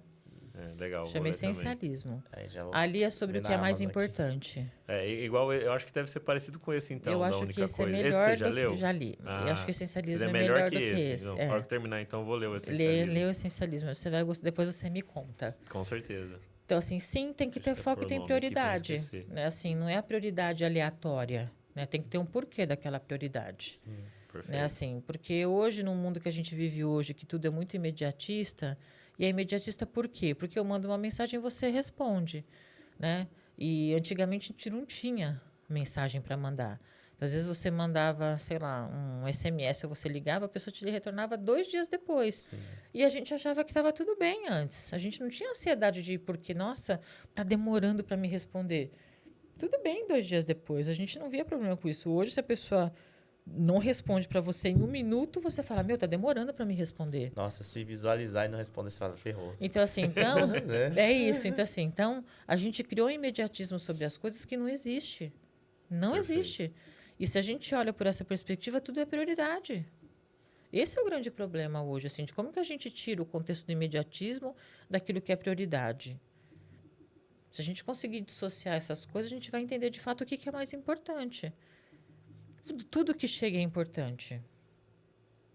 S2: Legal.
S4: Chama Essencialismo.
S3: Aí já vou
S4: Ali é sobre o que é mais
S3: Amazon aqui.
S4: importante.
S2: Igual, eu acho que deve ser parecido com esse, então,
S4: eu
S2: da
S4: acho
S2: única
S4: que esse
S2: coisa.
S4: é
S2: Esse
S4: melhor
S2: você já
S4: do
S2: leu?
S4: que... Já li. Eu acho que o Essencialismo é melhor do que esse.
S2: Não, na hora que terminar, então, eu vou ler o
S4: Lê
S2: Essencialismo.
S4: o Essencialismo. Você vai gostar, depois você me conta.
S2: Com certeza.
S4: Então, assim, sim, tem que ter
S2: Deixa eu
S4: foco
S2: pôr
S4: e
S2: o
S4: tem
S2: nome aqui pra não
S4: prioridade.
S2: esquecer.
S4: Né? Assim, não é a prioridade aleatória. Né? Tem que ter um porquê daquela prioridade.
S2: Perfeito.
S4: Né? Assim, porque hoje, no mundo que a gente vive hoje, que tudo é muito imediatista, e é imediatista por quê? Porque eu mando uma mensagem e você responde. Né? E antigamente a gente não tinha mensagem para mandar. Então, às vezes você mandava, sei lá, um SMS ou você ligava, a pessoa te retornava 2 dias depois.
S3: Sim.
S4: E a gente achava que estava tudo bem antes. A gente não tinha ansiedade de porque, nossa, tá demorando para me responder. Tudo bem 2 dias depois. A gente não via problema com isso. Hoje, se a pessoa não responde para você em 1 minuto, você fala, meu, tá demorando para me responder.
S3: Nossa, se visualizar e não responder, você fala, ferrou.
S4: Então, assim, é isso. Então, assim, a gente criou um imediatismo sobre as coisas que não existe. Não
S2: Perfeito.
S4: existe. E se a gente olha por essa perspectiva, tudo é prioridade. Esse é o grande problema hoje, assim, de como que a gente tira o contexto do imediatismo daquilo que é prioridade. Se a gente conseguir dissociar essas coisas, a gente vai entender de fato o que é mais importante. Tudo que chega é importante.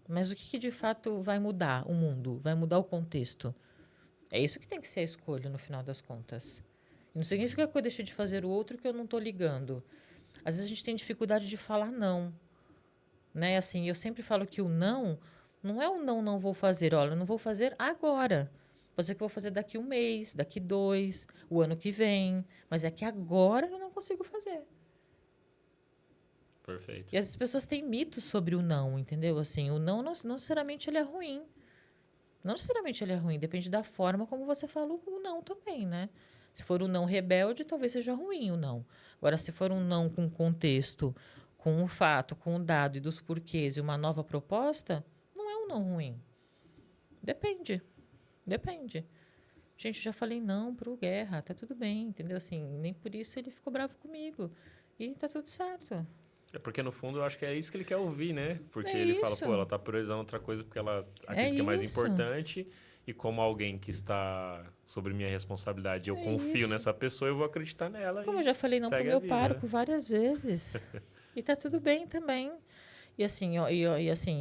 S4: Mas o que de fato vai mudar o mundo? Vai mudar o contexto? É isso que tem que ser a escolha, no final das contas. E não significa que eu deixe de fazer o outro que eu não estou ligando. Às vezes a gente tem dificuldade de falar não. Né? Assim, eu sempre falo que o não é o não vou fazer. Olha, eu não vou fazer agora. Pode ser que eu vou fazer daqui 1 mês, daqui 2, o ano que vem. Mas é que agora eu não consigo fazer.
S2: Perfeito.
S4: E as pessoas têm mitos sobre o não, entendeu? Assim, o não necessariamente ele é ruim. Não necessariamente ele é ruim, depende da forma como você fala o não também, né? Se for um não rebelde, talvez seja ruim o não. Agora, se for um não com contexto, com o fato, com o dado e dos porquês e uma nova proposta, não é um não ruim. Depende. Depende. Gente, eu já falei não pro Guerra, tá tudo bem, entendeu? Assim, nem por isso ele ficou bravo comigo. E tá tudo certo.
S2: É porque, no fundo, eu acho que é isso que ele quer ouvir, né? Porque
S4: É
S2: ele fala,
S4: isso.
S2: pô, ela tá priorizando outra coisa porque ela acredita que é mais
S4: isso.
S2: importante. E como alguém que está sobre minha responsabilidade, eu
S4: É
S2: confio
S4: isso.
S2: nessa pessoa, eu vou acreditar nela.
S4: Como
S2: e
S4: eu já falei não pro
S2: segue a
S4: meu
S2: vida,
S4: pároco
S2: né?
S4: várias vezes. E tá tudo bem também. E assim,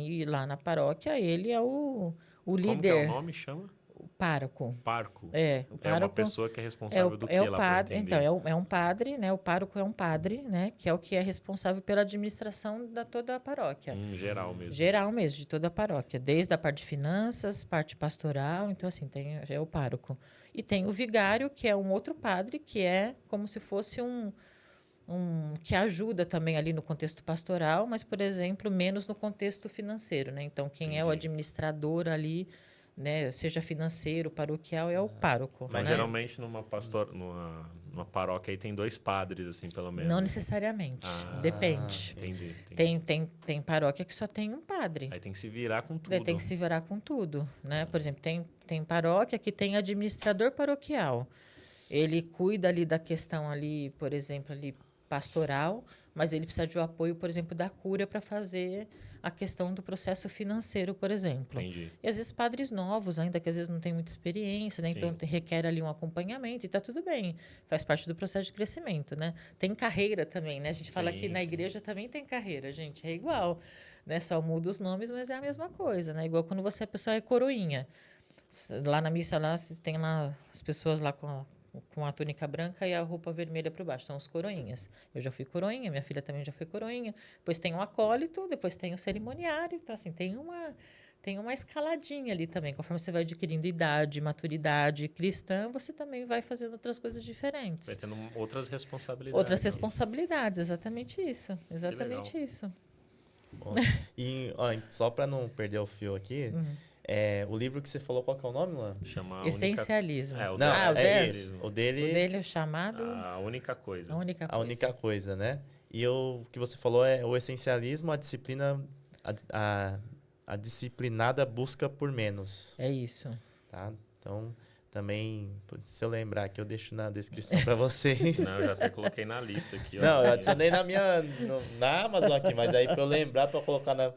S4: e lá na paróquia, ele é o
S2: Como que é o
S4: líder,
S2: nome? Chama?
S4: o pároco.
S2: Parco.
S4: O
S2: É uma
S4: pároco
S2: pessoa que é responsável do que
S4: é o
S2: lá pra
S4: padre,
S2: entender?
S4: então, é um padre, né? O pároco é um padre, né? Que é o que é responsável pela administração da toda a paróquia.
S2: Em geral mesmo.
S4: Geral mesmo, de toda a paróquia. Desde a parte de finanças, parte pastoral. Então, assim, é o pároco. E tem o vigário, que é um outro padre, que é como se fosse que ajuda também ali no contexto pastoral, mas, por exemplo, menos no contexto financeiro, né? Então, quem é o
S2: Entendi.
S4: administrador ali, né? Seja financeiro, paroquial, é o pároco.
S2: Mas
S4: né?
S2: geralmente numa paróquia aí tem 2 padres, assim, pelo menos.
S4: Não necessariamente.
S2: Ah,
S4: Depende.
S2: Entendi.
S4: Tem paróquia que só tem um padre.
S2: Aí tem que se virar com tudo.
S4: Daí tem que se virar com tudo, né? Por exemplo, tem paróquia que tem administrador paroquial. Ele cuida ali da questão ali, por exemplo, ali pastoral, mas ele precisa de um apoio, por exemplo, da cúria para fazer a questão do processo financeiro, por exemplo.
S2: Entendi.
S4: E às vezes padres novos ainda, que às vezes não têm muita experiência, né?
S2: Sim.
S4: Então requer ali um acompanhamento e tá tudo bem. Faz parte do processo de crescimento, né? Tem carreira também, né? A gente fala
S2: Sim,
S4: que na
S2: sim.
S4: igreja também tem carreira, gente. É igual, né? Só muda os nomes, mas é a mesma coisa, né? Igual quando você, a pessoa é coroinha. Lá na missa, lá, tem lá as pessoas lá com a túnica branca e a roupa vermelha por baixo. São os coroinhas. Eu já fui coroinha, minha filha também já foi coroinha. Depois tem o acólito, depois tem o cerimoniário. Então, assim, tem uma escaladinha ali também. Conforme você vai adquirindo idade, maturidade cristã, você também vai fazendo outras coisas diferentes.
S2: Vai tendo outras responsabilidades.
S4: Outras responsabilidades, exatamente isso. Exatamente
S2: legal.
S4: isso.
S3: Bom, e ó, só para não perder o fio aqui, o livro que você falou, qual que é o nome, Luan?
S2: Chama
S4: Essencialismo.
S2: É, o
S3: Não,
S4: Ah, o
S3: é
S4: dele?
S3: isso. O
S4: O
S3: dele,
S4: dele é o chamado
S2: A única coisa.
S4: a única
S3: a
S4: coisa.
S3: única coisa, né? E o que você falou é o essencialismo, a disciplina, a disciplinada busca por menos,
S4: É isso.
S3: tá? Então, também, se eu lembrar aqui, eu deixo na descrição para vocês.
S2: Não, eu já até coloquei na lista aqui. Ó.
S3: Não, eu adicionei na Amazon aqui, mas aí pra eu lembrar, pra eu colocar na...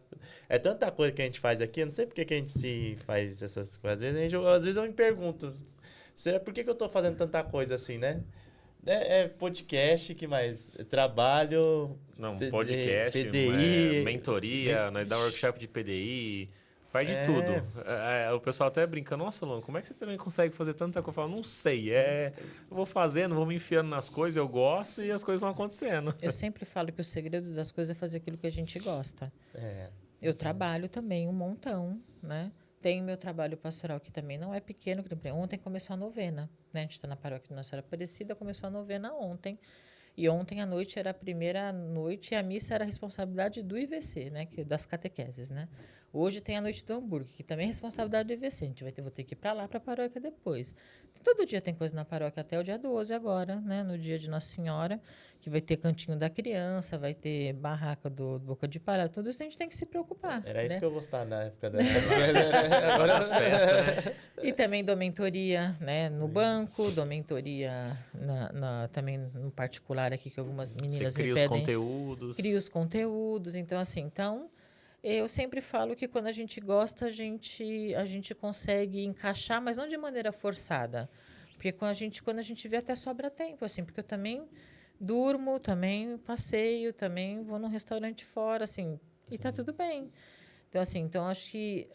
S3: É tanta coisa que a gente faz aqui, eu não sei por que a gente se faz essas coisas. Às vezes eu me pergunto, será por que eu tô fazendo tanta coisa assim, né? É podcast, que mais? Trabalho...
S2: Não, podcast,
S3: PDI...
S2: mentoria, nós dá workshop de PDI, faz de
S3: É.
S2: tudo. O pessoal até brinca, nossa, Luan, como é que você também consegue fazer tanta coisa? Eu falo, não sei, eu vou fazendo, vou me enfiando nas coisas, eu gosto e as coisas vão acontecendo.
S4: Eu sempre falo que o segredo das coisas é fazer aquilo que a gente gosta.
S3: É,
S4: Eu trabalho também um montão, né? Tenho meu trabalho pastoral que também não é pequeno. Ontem começou a novena, né? A gente está na paróquia de Nossa Senhora Aparecida, começou a novena ontem. E ontem à noite era a primeira noite e a missa era a responsabilidade do IVC, né? Das catequeses, né? Hoje tem a noite do hambúrguer, que também é responsabilidade do IVC. A gente vou ter que ir para lá, para a paróquia depois. Todo dia tem coisa na paróquia, até o dia 12 agora, né? No dia de Nossa Senhora, que vai ter cantinho da criança, vai ter barraca do Boca de Palha. Tudo isso a gente tem que se preocupar.
S3: era isso
S4: né?
S3: que eu gostava na época da... Agora
S2: Nas festas, né?
S4: E também dou mentoria, né, no banco, dou mentoria também no particular aqui, que algumas meninas
S2: Você cria
S4: me
S2: os
S4: pedem.
S2: conteúdos.
S4: Crio os conteúdos. Então, assim, eu sempre falo que quando a gente gosta, a gente consegue encaixar, mas não de maneira forçada. Porque quando a gente vê, até sobra tempo, assim, porque eu também durmo, também passeio, também vou num restaurante fora, assim, e tá tudo bem. Então, assim, acho que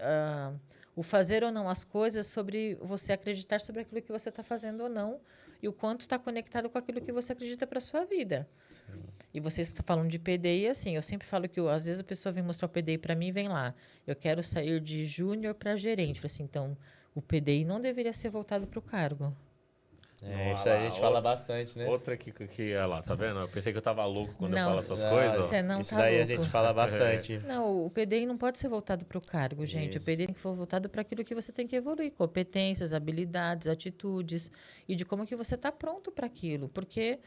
S4: o fazer ou não as coisas sobre você acreditar sobre aquilo que você está fazendo ou não e o quanto está conectado com aquilo que você acredita para sua vida. Sim. E você está falando de PDI, assim, eu sempre falo que às vezes a pessoa vem mostrar o PDI para mim e vem lá, eu quero sair de júnior para gerente. Eu falo assim, então, O PDI não deveria ser voltado para o cargo.
S3: Isso a gente fala bastante, né?
S2: Outra que olha lá, tá vendo? Eu pensei que eu tava louco quando eu
S4: Não.
S2: falo essas
S3: Não,
S2: coisas. ó.
S4: Você não
S3: Isso
S4: tá
S3: daí
S4: louco.
S3: a gente fala bastante.
S4: Não, o PDI não pode ser voltado para o cargo, gente.
S3: Isso.
S4: O PDI tem que ser voltado para aquilo que você tem que evoluir, competências, habilidades, atitudes e de como que você está pronto para aquilo. Porque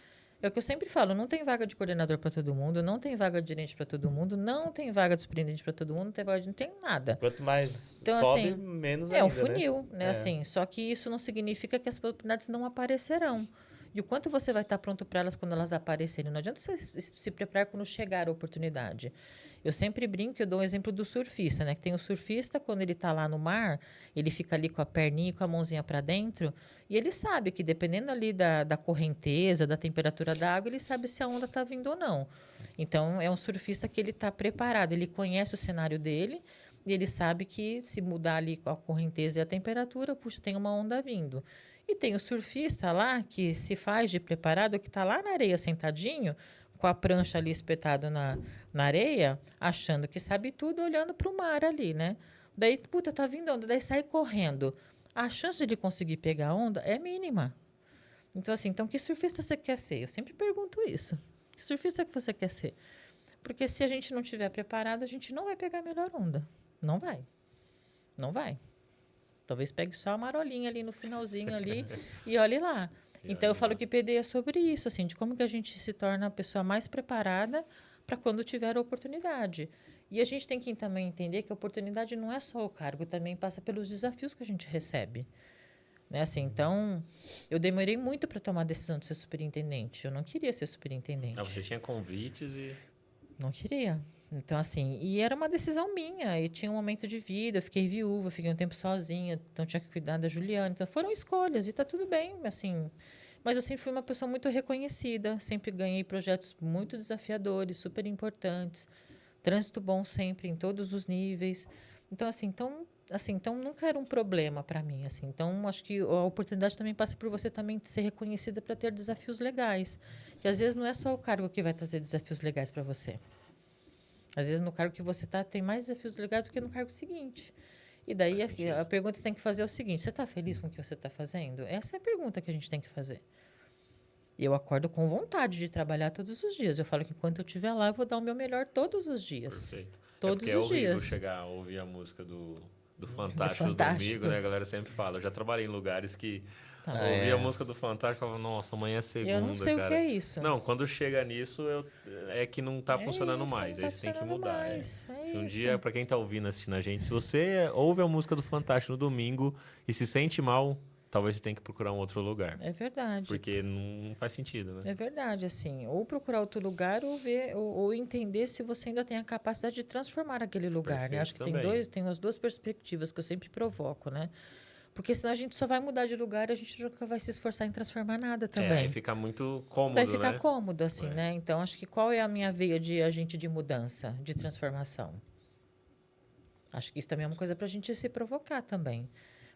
S4: é o que eu sempre falo, não tem vaga de coordenador para todo mundo, não tem vaga de gerente para todo mundo, não tem vaga de superintendente para todo mundo, não tem nada.
S3: Quanto mais
S4: Então,
S3: sobe,
S4: assim,
S3: menos
S4: É
S3: ainda,
S4: um funil, né?
S3: É.
S4: Assim, só que isso não significa que as oportunidades não aparecerão. E o quanto você vai estar pronto para elas quando elas aparecerem. Não adianta você se preparar quando chegar a oportunidade. Eu sempre brinco, eu dou um exemplo do surfista, né? Que tem o surfista, quando ele está lá no mar, ele fica ali com a perninha e com a mãozinha para dentro, e ele sabe que dependendo ali da correnteza, da temperatura da água, ele sabe se a onda está vindo ou não. Então, é um surfista que ele está preparado, ele conhece o cenário dele, e ele sabe que se mudar ali a correnteza e a temperatura, puxa, tem uma onda vindo. E tem o surfista lá, que se faz de preparado, que está lá na areia sentadinho, com a prancha ali espetada na areia, achando que sabe tudo, olhando para o mar ali, né? Daí, puta, tá vindo onda, daí sai correndo. A chance de ele conseguir pegar a onda é mínima. Então, assim, que surfista você quer ser? Eu sempre pergunto isso. Que surfista que você quer ser? Porque se a gente não estiver preparado, a gente não vai pegar a melhor onda. Não vai. Não vai. Talvez pegue só a marolinha ali no finalzinho ali e olhe lá. Então, eu falo que PD é sobre isso, assim, de como que a gente se torna a pessoa mais preparada para quando tiver a oportunidade. E a gente tem que também entender que a oportunidade não é só o cargo, também passa pelos desafios que a gente recebe. Né? Assim, então, eu demorei muito para tomar a decisão de ser superintendente. Eu não queria ser superintendente.
S2: Você tinha convites e...
S4: Não queria. Então, assim, e era uma decisão minha. E tinha um momento de vida, eu fiquei viúva, fiquei um tempo sozinha, então tinha que cuidar da Juliana. Então, foram escolhas e tá tudo bem, assim. Mas eu sempre fui uma pessoa muito reconhecida, sempre ganhei projetos muito desafiadores, super importantes, trânsito bom sempre, em todos os níveis. Então, então nunca era um problema para mim, assim. Então, acho que a oportunidade também passa por você também ser reconhecida para ter desafios legais. E, às vezes, não é só o cargo que vai trazer desafios legais para você. Às vezes, no cargo que você está, tem mais desafios legais do que no cargo seguinte. E daí, a pergunta que você tem que fazer é o seguinte: você está feliz com o que você está fazendo? Essa é a pergunta que a gente tem que fazer. E eu acordo com vontade de trabalhar todos os dias. Eu falo que enquanto eu estiver lá, eu vou dar o meu melhor todos os dias.
S2: Perfeito.
S4: Todos
S2: é
S4: os
S2: horrível
S4: dias.
S2: chegar a ouvir a música do Fantástico do
S4: Fantástico.
S2: domingo, né? A galera sempre fala. Eu já trabalhei em lugares que
S4: Tá.
S2: ouvia a música do Fantástico e falava, nossa, amanhã é segunda,
S4: Eu não sei
S2: cara.
S4: o que é isso.
S2: Não, quando chega nisso, é que não tá funcionando
S4: isso,
S2: mais.
S4: não
S2: Aí
S4: tá
S2: você tem que
S4: funcionando
S2: mudar.
S4: mais. É
S2: Se um
S4: isso.
S2: dia, pra quem tá ouvindo, assistindo a gente, se você ouve a música do Fantástico no domingo e se sente mal, talvez você tenha que procurar um outro lugar.
S4: É verdade.
S2: Porque não faz sentido, né?
S4: É verdade, assim. Ou procurar outro lugar ou ver, ou entender se você ainda tem a capacidade de transformar aquele lugar, né?
S2: Perfeito
S4: Acho que
S2: também.
S4: tem as duas perspectivas que eu sempre provoco, né? Porque senão a gente só vai mudar de lugar e a gente nunca vai se esforçar em transformar nada também.
S2: Aí fica muito cômodo,
S4: Vai ficar
S2: né?
S4: cômodo, assim,
S2: É.
S4: né? Então, acho que qual é a minha veia de agente de mudança, de transformação? Acho que isso também é uma coisa para a gente se provocar também.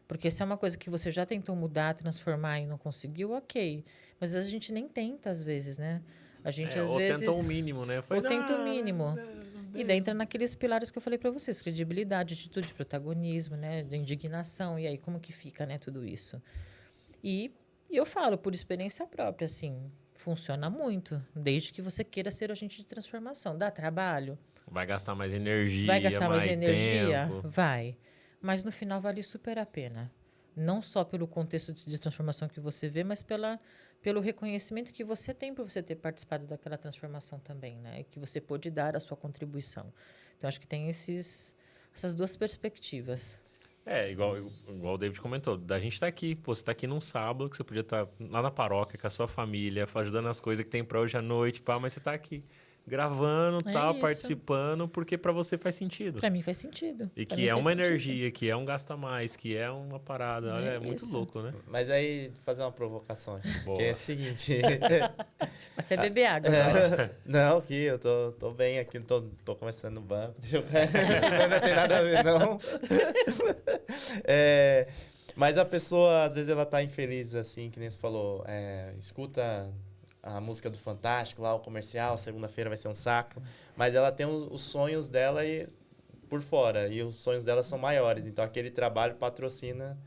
S4: Porque se é uma coisa que você já tentou mudar, transformar e não conseguiu, ok. Mas às vezes a gente nem tenta, às vezes, né? A gente, às
S2: ou
S4: vezes...
S2: tenta o mínimo, né?
S4: Ou tenta o mínimo. E daí entra naqueles pilares que eu falei para vocês, credibilidade, atitude, protagonismo, né, de indignação, e aí como que fica, né, tudo isso. E eu falo por experiência própria, assim, funciona muito, desde que você queira ser agente de transformação. Dá trabalho?
S2: Vai gastar mais energia,
S4: Vai gastar mais energia?
S2: tempo.
S4: Vai. Mas no final vale super a pena. Não só pelo contexto de transformação que você vê, mas pelo reconhecimento que você tem por você ter participado daquela transformação também, né? E que você pôde dar a sua contribuição. Então, acho que tem essas duas perspectivas.
S2: Igual o David comentou, da gente tá aqui. Pô, você tá aqui num sábado, que você podia estar lá na paróquia com a sua família, ajudando as coisas que tem pra hoje à noite, pá, mas você tá aqui gravando, tal,
S4: isso.
S2: participando, porque pra você faz sentido.
S4: Para mim faz sentido.
S2: E
S4: Pra
S2: que
S4: mim
S2: é
S4: faz
S2: uma
S4: sentido.
S2: energia, que é um gasto a mais, que é uma parada. Olha, é muito
S4: isso.
S2: louco, né?
S3: Mas aí, fazer uma provocação aqui.
S2: Boa.
S3: Que é o seguinte...
S4: Até beber água. Né?
S3: Não, que eu tô bem aqui, tô começando no banco. Deixa eu... Não tem nada a ver, não. Mas a pessoa, às vezes, ela tá infeliz, assim, que nem você falou. Escuta a música do Fantástico lá, o comercial, segunda-feira vai ser um saco. Mas ela tem os sonhos dela por fora, e os sonhos dela são maiores. Então, aquele trabalho patrocina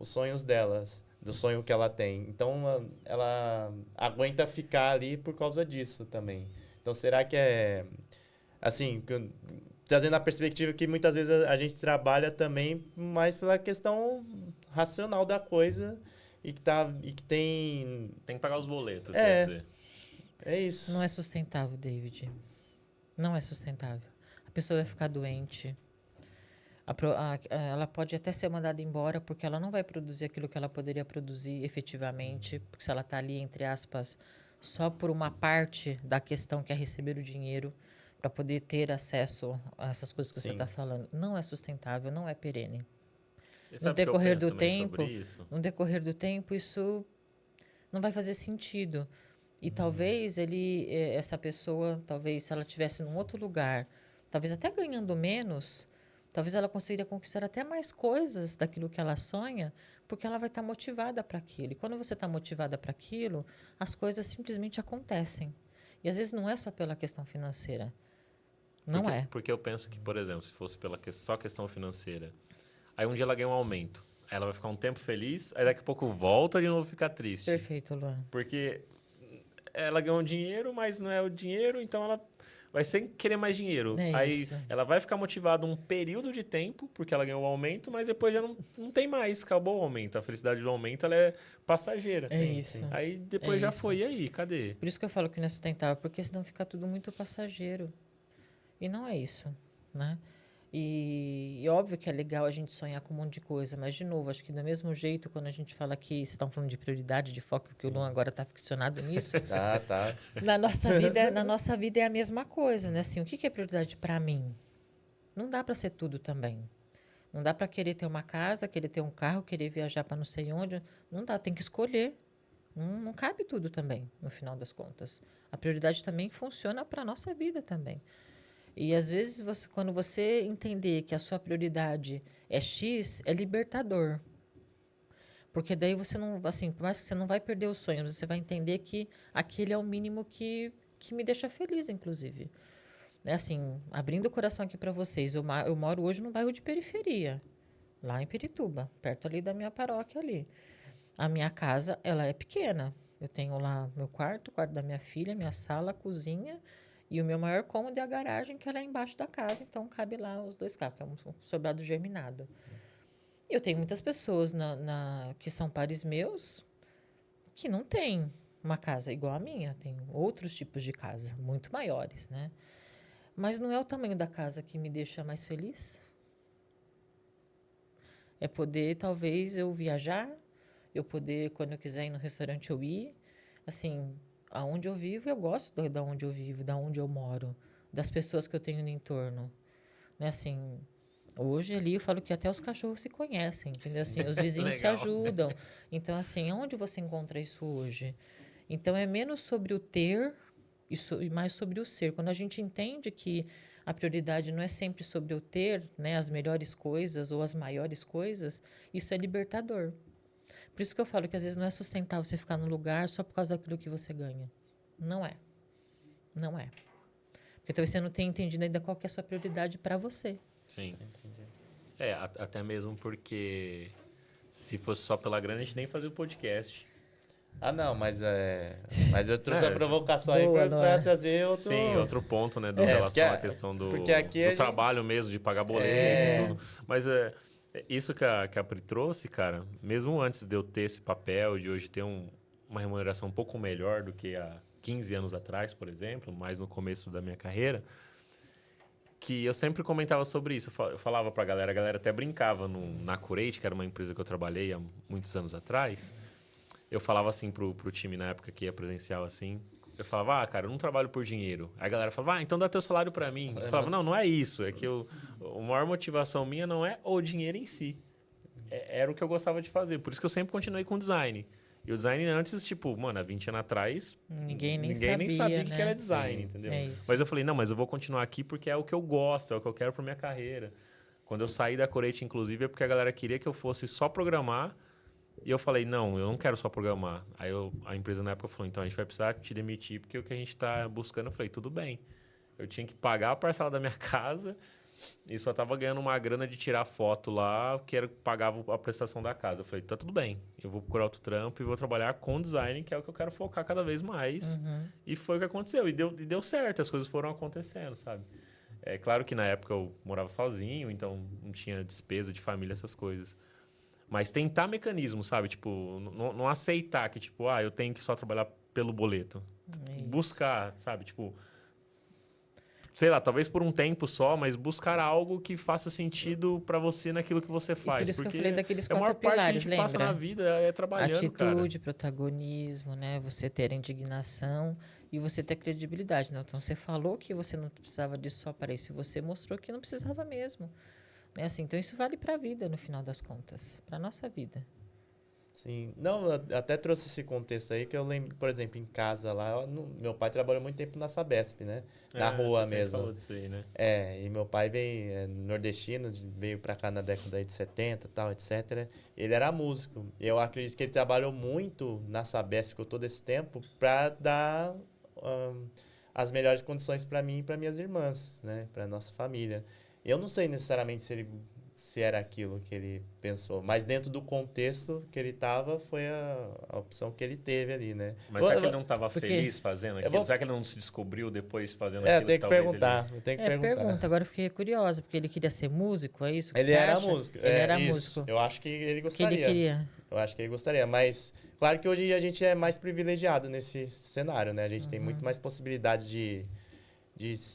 S3: os sonhos delas, do sonho que ela tem. Então, ela aguenta ficar ali por causa disso também. Então, será que é... Assim, trazendo a perspectiva que muitas vezes a gente trabalha também mais pela questão racional da coisa e que tem...
S2: Tem que pagar os boletos,
S3: É.
S2: quer dizer.
S3: É isso.
S4: Não é sustentável, David. Não é sustentável. A pessoa vai ficar doente. Ela pode até ser mandada embora porque ela não vai produzir aquilo que ela poderia produzir efetivamente, porque se ela está ali, entre aspas, só por uma parte da questão que é receber o dinheiro para poder ter acesso a essas coisas que você
S3: Sim.
S4: está falando. Não é sustentável, não é perene.
S2: E sabe o que eu
S4: decorrer
S2: penso
S4: do
S2: também sobre
S4: tempo,
S2: isso?
S4: No decorrer do tempo, isso não vai fazer sentido. E talvez essa pessoa, talvez se ela estivesse num outro lugar, talvez até ganhando menos, talvez ela conseguiria conquistar até mais coisas daquilo que ela sonha, porque ela vai estar motivada para aquilo. E quando você está motivada para aquilo, as coisas simplesmente acontecem. E às vezes não é só pela questão financeira. Não é.
S2: Porque eu penso que, por exemplo, se fosse só questão financeira, aí um dia ela ganha um aumento, aí ela vai ficar um tempo feliz, aí daqui a pouco volta de novo ficar triste.
S4: Perfeito, Luan.
S2: Porque ela ganhou um dinheiro, mas não é o dinheiro, então ela vai sempre querer mais dinheiro.
S4: É
S2: Aí
S4: isso.
S2: ela vai ficar motivada um período de tempo, porque ela ganhou o aumento, mas depois já não tem mais, acabou o aumento. A felicidade do aumento ela é passageira.
S4: É isso.
S2: Aí depois
S4: É
S2: já
S4: isso.
S2: foi. E aí, cadê?
S4: Por isso que eu falo que não é sustentável, porque senão fica tudo muito passageiro. E não é isso, né? E óbvio que é legal a gente sonhar com um monte de coisa, mas, de novo, acho que do mesmo jeito, quando a gente fala que estão falando de prioridade, de foco, que o Luan agora está ficcionado nisso,
S3: Tá.
S4: na nossa vida é a mesma coisa, né? Assim, o que é prioridade para mim? Não dá para ser tudo também. Não dá para querer ter uma casa, querer ter um carro, querer viajar para não sei onde. Não dá, tem que escolher. Não cabe tudo também, no final das contas. A prioridade também funciona para a nossa vida também. E, às vezes, quando você entender que a sua prioridade é X, é libertador. Porque daí você não... Assim, por mais que você não vai perder os sonhos, você vai entender que aquele é o mínimo que me deixa feliz, inclusive. É assim, abrindo o coração aqui para vocês, eu moro hoje num bairro de periferia, lá em Pirituba, perto ali da minha paróquia ali. A minha casa, ela é pequena. Eu tenho lá meu quarto, o quarto da minha filha, minha sala, a cozinha... E o meu maior cômodo é a garagem, que ela é embaixo da casa, então cabe lá os 2 carros, que é um sobrado germinado. E eu tenho muitas pessoas que são pares meus que não têm uma casa igual a minha, tem outros tipos de casa, muito maiores, né? Mas não é o tamanho da casa que me deixa mais feliz. É poder, talvez, eu viajar, eu poder, quando eu quiser ir no restaurante, eu ir, assim... Aonde eu vivo, eu gosto da onde eu vivo, da onde eu moro, das pessoas que eu tenho no entorno. Né? Assim, hoje ali eu falo que até os cachorros se conhecem, entendeu? Assim, os vizinhos se ajudam. Então, assim, aonde você encontra isso hoje? Então, é menos sobre o ter e mais sobre o ser. Quando a gente entende que a prioridade não é sempre sobre o ter, né, as melhores coisas ou as maiores coisas, isso é libertador. Por isso que eu falo que às vezes não é sustentável você ficar no lugar só por causa daquilo que você ganha. Não é. Não é. Porque talvez você não tenha entendido ainda qual que é a sua prioridade para você.
S2: Sim. Até mesmo porque se fosse só pela grana, a gente nem fazia o podcast.
S3: Não, mas eu trouxe a provocação
S4: Boa,
S3: aí para trazer outro...
S2: Sim, outro ponto, né, do relação à questão do trabalho mesmo, de pagar boleto e tudo. Mas isso que a Pri trouxe, cara, mesmo antes de eu ter esse papel, de hoje ter uma remuneração um pouco melhor do que há 15 anos atrás, por exemplo, mais no começo da minha carreira, que eu sempre comentava sobre isso. Eu falava pra galera, a galera até brincava na Curate, que era uma empresa que eu trabalhei há muitos anos atrás. Eu falava assim pro time na época que ia presencial assim, eu falava, cara, eu não trabalho por dinheiro. Aí a galera falava, então dá teu salário pra mim. Eu falava, não é isso. É que a maior motivação minha não é o dinheiro em si. Era o que eu gostava de fazer. Por isso que eu sempre continuei com design. E o design antes, tipo, mano, há 20 anos atrás,
S4: Ninguém nem
S2: sabia
S4: né?
S2: o que era design, entendeu?
S4: É isso.
S2: Mas eu falei, não, mas eu vou continuar aqui porque é o que eu gosto, é o que eu quero pra minha carreira. Quando eu saí da Corete, inclusive, é porque a galera queria que eu fosse só programar. E eu falei, não, eu não quero só programar. Aí a empresa na época falou, então a gente vai precisar te demitir porque o que a gente está buscando. Eu falei, tudo bem. Eu tinha que pagar a parcela da minha casa, e só tava ganhando uma grana de tirar foto lá, que era pagava a prestação da casa. Eu falei, tá tudo bem, eu vou procurar outro trampo e vou trabalhar com design, que é o que eu quero focar cada vez mais. E foi o que aconteceu, e deu certo, as coisas foram acontecendo, sabe? É claro que na época eu morava sozinho, então não tinha despesa de família, essas coisas. Mas tentar mecanismo, sabe? Tipo, não aceitar que, tipo, eu tenho que só trabalhar pelo boleto. Buscar, sabe? Tipo, sei lá, talvez por um tempo só, mas buscar algo que faça sentido pra você naquilo que você faz.
S4: Por isso
S2: porque
S4: que eu falei daqueles
S2: a maior
S4: 4
S2: parte que a
S4: pilares,
S2: gente passa
S4: lembra?
S2: na vida é trabalhando,
S4: Atitude, protagonismo, né? Você ter indignação e você ter credibilidade, né? Então, você falou que você não precisava disso só para isso, e você mostrou que não precisava mesmo. Né? Assim, então, isso vale para a vida, no final das contas, para a nossa vida.
S3: Sim. Não, eu até trouxe esse contexto aí, que eu lembro, por exemplo, em casa lá, meu pai trabalhou muito tempo na Sabesp, né? Na rua
S2: você sempre
S3: mesmo.
S2: falou disso aí, né?
S3: E meu pai veio nordestino, veio pra cá na década aí de 70 e tal, etc. Ele era músico. Eu acredito que ele trabalhou muito na Sabesp por todo esse tempo pra dar as melhores condições pra mim e pra minhas irmãs, né? Pra nossa família. Eu não sei necessariamente se era aquilo que ele pensou, mas dentro do contexto que ele estava, foi a opção que ele teve ali, né?
S2: Mas será que ele não estava
S4: Porque-
S2: feliz fazendo aquilo? Será que ele não se descobriu depois fazendo
S3: eu
S2: aquilo?
S3: tenho que
S2: talvez
S3: perguntar, eu tenho que perguntar.
S4: Pergunta. Agora eu fiquei curiosa, porque ele queria ser músico, é isso que
S3: Ele
S4: você
S3: era
S4: acha?
S3: músico.
S4: Ele era
S3: isso.
S4: músico.
S3: Eu acho que ele
S4: Que ele
S3: gostaria.
S4: queria.
S3: Eu acho que ele gostaria, mas claro que hoje a gente é mais privilegiado nesse cenário, né? A gente tem muito mais possibilidades de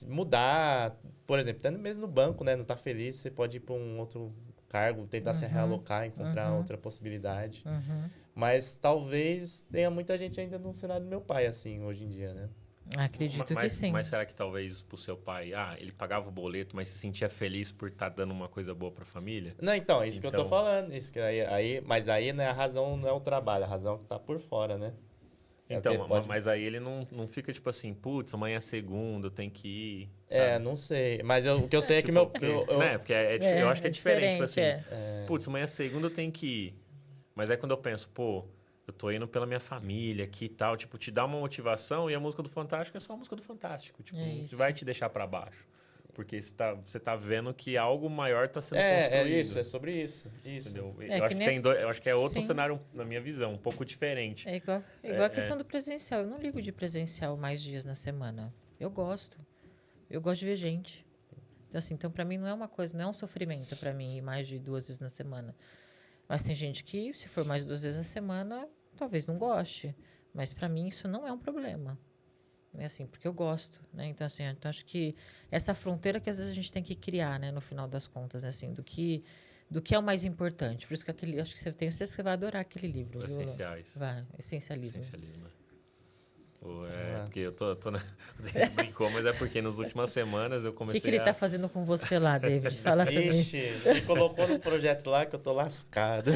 S3: mudar. Por exemplo, até mesmo no banco, né? Não tá feliz, você pode ir para um outro cargo, tentar se realocar, encontrar outra possibilidade. Mas talvez tenha muita gente ainda no cenário do meu pai, assim, hoje em dia, né?
S4: Acredito que sim.
S2: Mas será que talvez pro seu pai, ele pagava o boleto, mas se sentia feliz por estar dando uma coisa boa pra família?
S3: Não, então, isso que eu tô
S2: Então-
S3: falando. Isso que mas aí, né, a razão não é o trabalho, a razão é que tá por fora, né?
S2: Então,
S3: porque pode-
S2: mas aí ele não fica tipo assim, putz, amanhã é segunda, eu tenho que ir.
S3: É, não sei. Mas o que eu sei é que meu.
S2: Porque,
S3: eu-
S2: né? Porque eu acho que é diferente, tipo assim,
S4: diferente,
S2: putz, amanhã é segunda, eu tenho que ir. Mas aí quando eu penso, pô, eu tô indo pela minha família aqui e tal, tipo, te dá uma motivação, e a música do Fantástico é só a música do Fantástico. Tipo,
S4: É
S2: não
S4: isso.
S2: vai te deixar pra baixo. Porque você tá vendo que algo maior tá sendo
S3: É
S2: construído.
S3: isso, é sobre isso. Isso.
S2: Entendeu?
S4: É
S2: eu,
S4: que
S2: acho que
S4: nem-
S2: tem dois, eu acho que é outro
S4: Sim.
S2: cenário, na minha visão, um pouco diferente.
S4: É igual a questão do presencial. Eu não ligo de presencial mais dias na semana. Eu gosto. Eu gosto de ver gente. Então, assim, para mim não é uma coisa, não é um sofrimento para mim ir mais de 2 vezes na semana. Mas tem gente que, se for mais 2 vezes na semana, talvez não goste. Mas para mim isso não é um problema. Né, assim, porque eu gosto, né? Então, assim, acho que essa fronteira que às vezes a gente tem que criar, né, no final das contas, né, assim, do que é o mais importante. Por isso que acho que você tem certeza que você vai adorar aquele livro.
S2: Os
S4: viu?
S2: essenciais.
S4: Vai, essencialismo.
S2: Essencialismo. Porque eu tô na... Brincou, mas é porque nas últimas semanas eu
S4: O
S2: comecei
S4: que ele
S2: a...
S4: tá fazendo com você lá, David? Fala pra mim.
S3: Ixi, ele colocou no projeto lá que eu tô lascado.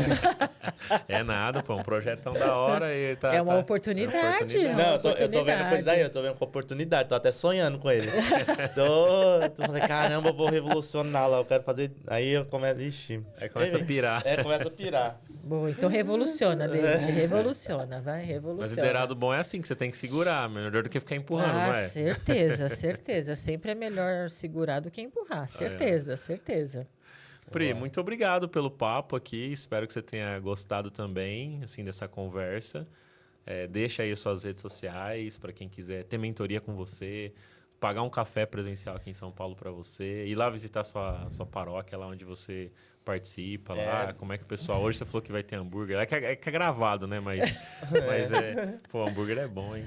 S2: É nada, pô, um projeto tão da hora e tá...
S4: É uma
S2: tá-
S4: oportunidade.
S2: é uma
S4: É uma
S3: Não, eu tô vendo
S4: oportunidade.
S3: coisa daí, eu tô vendo com oportunidade, tô até sonhando com ele. tô falando, caramba, eu vou revolucionar lá, eu quero fazer. Aí eu começo, ixi.
S2: Aí começa a pirar.
S3: Começa a pirar.
S4: Boa, então revoluciona, David. Revoluciona, vai,
S2: Mas
S4: revoluciona.
S2: liderado bom é assim, que você tem que segurar, melhor do que ficar empurrando, não é?
S4: Certeza, certeza. Sempre é melhor segurar do que empurrar. Certeza, certeza.
S2: Pri, muito obrigado pelo papo aqui. Espero que você tenha gostado também, assim, dessa conversa. Deixa aí as suas redes sociais para quem quiser ter mentoria com você, pagar um café presencial aqui em São Paulo para você, ir lá visitar sua paróquia, lá onde você participa, lá, como é que o pessoal... Hoje você falou que vai ter hambúrguer, é que é gravado, né? Mas pô, hambúrguer é bom, hein?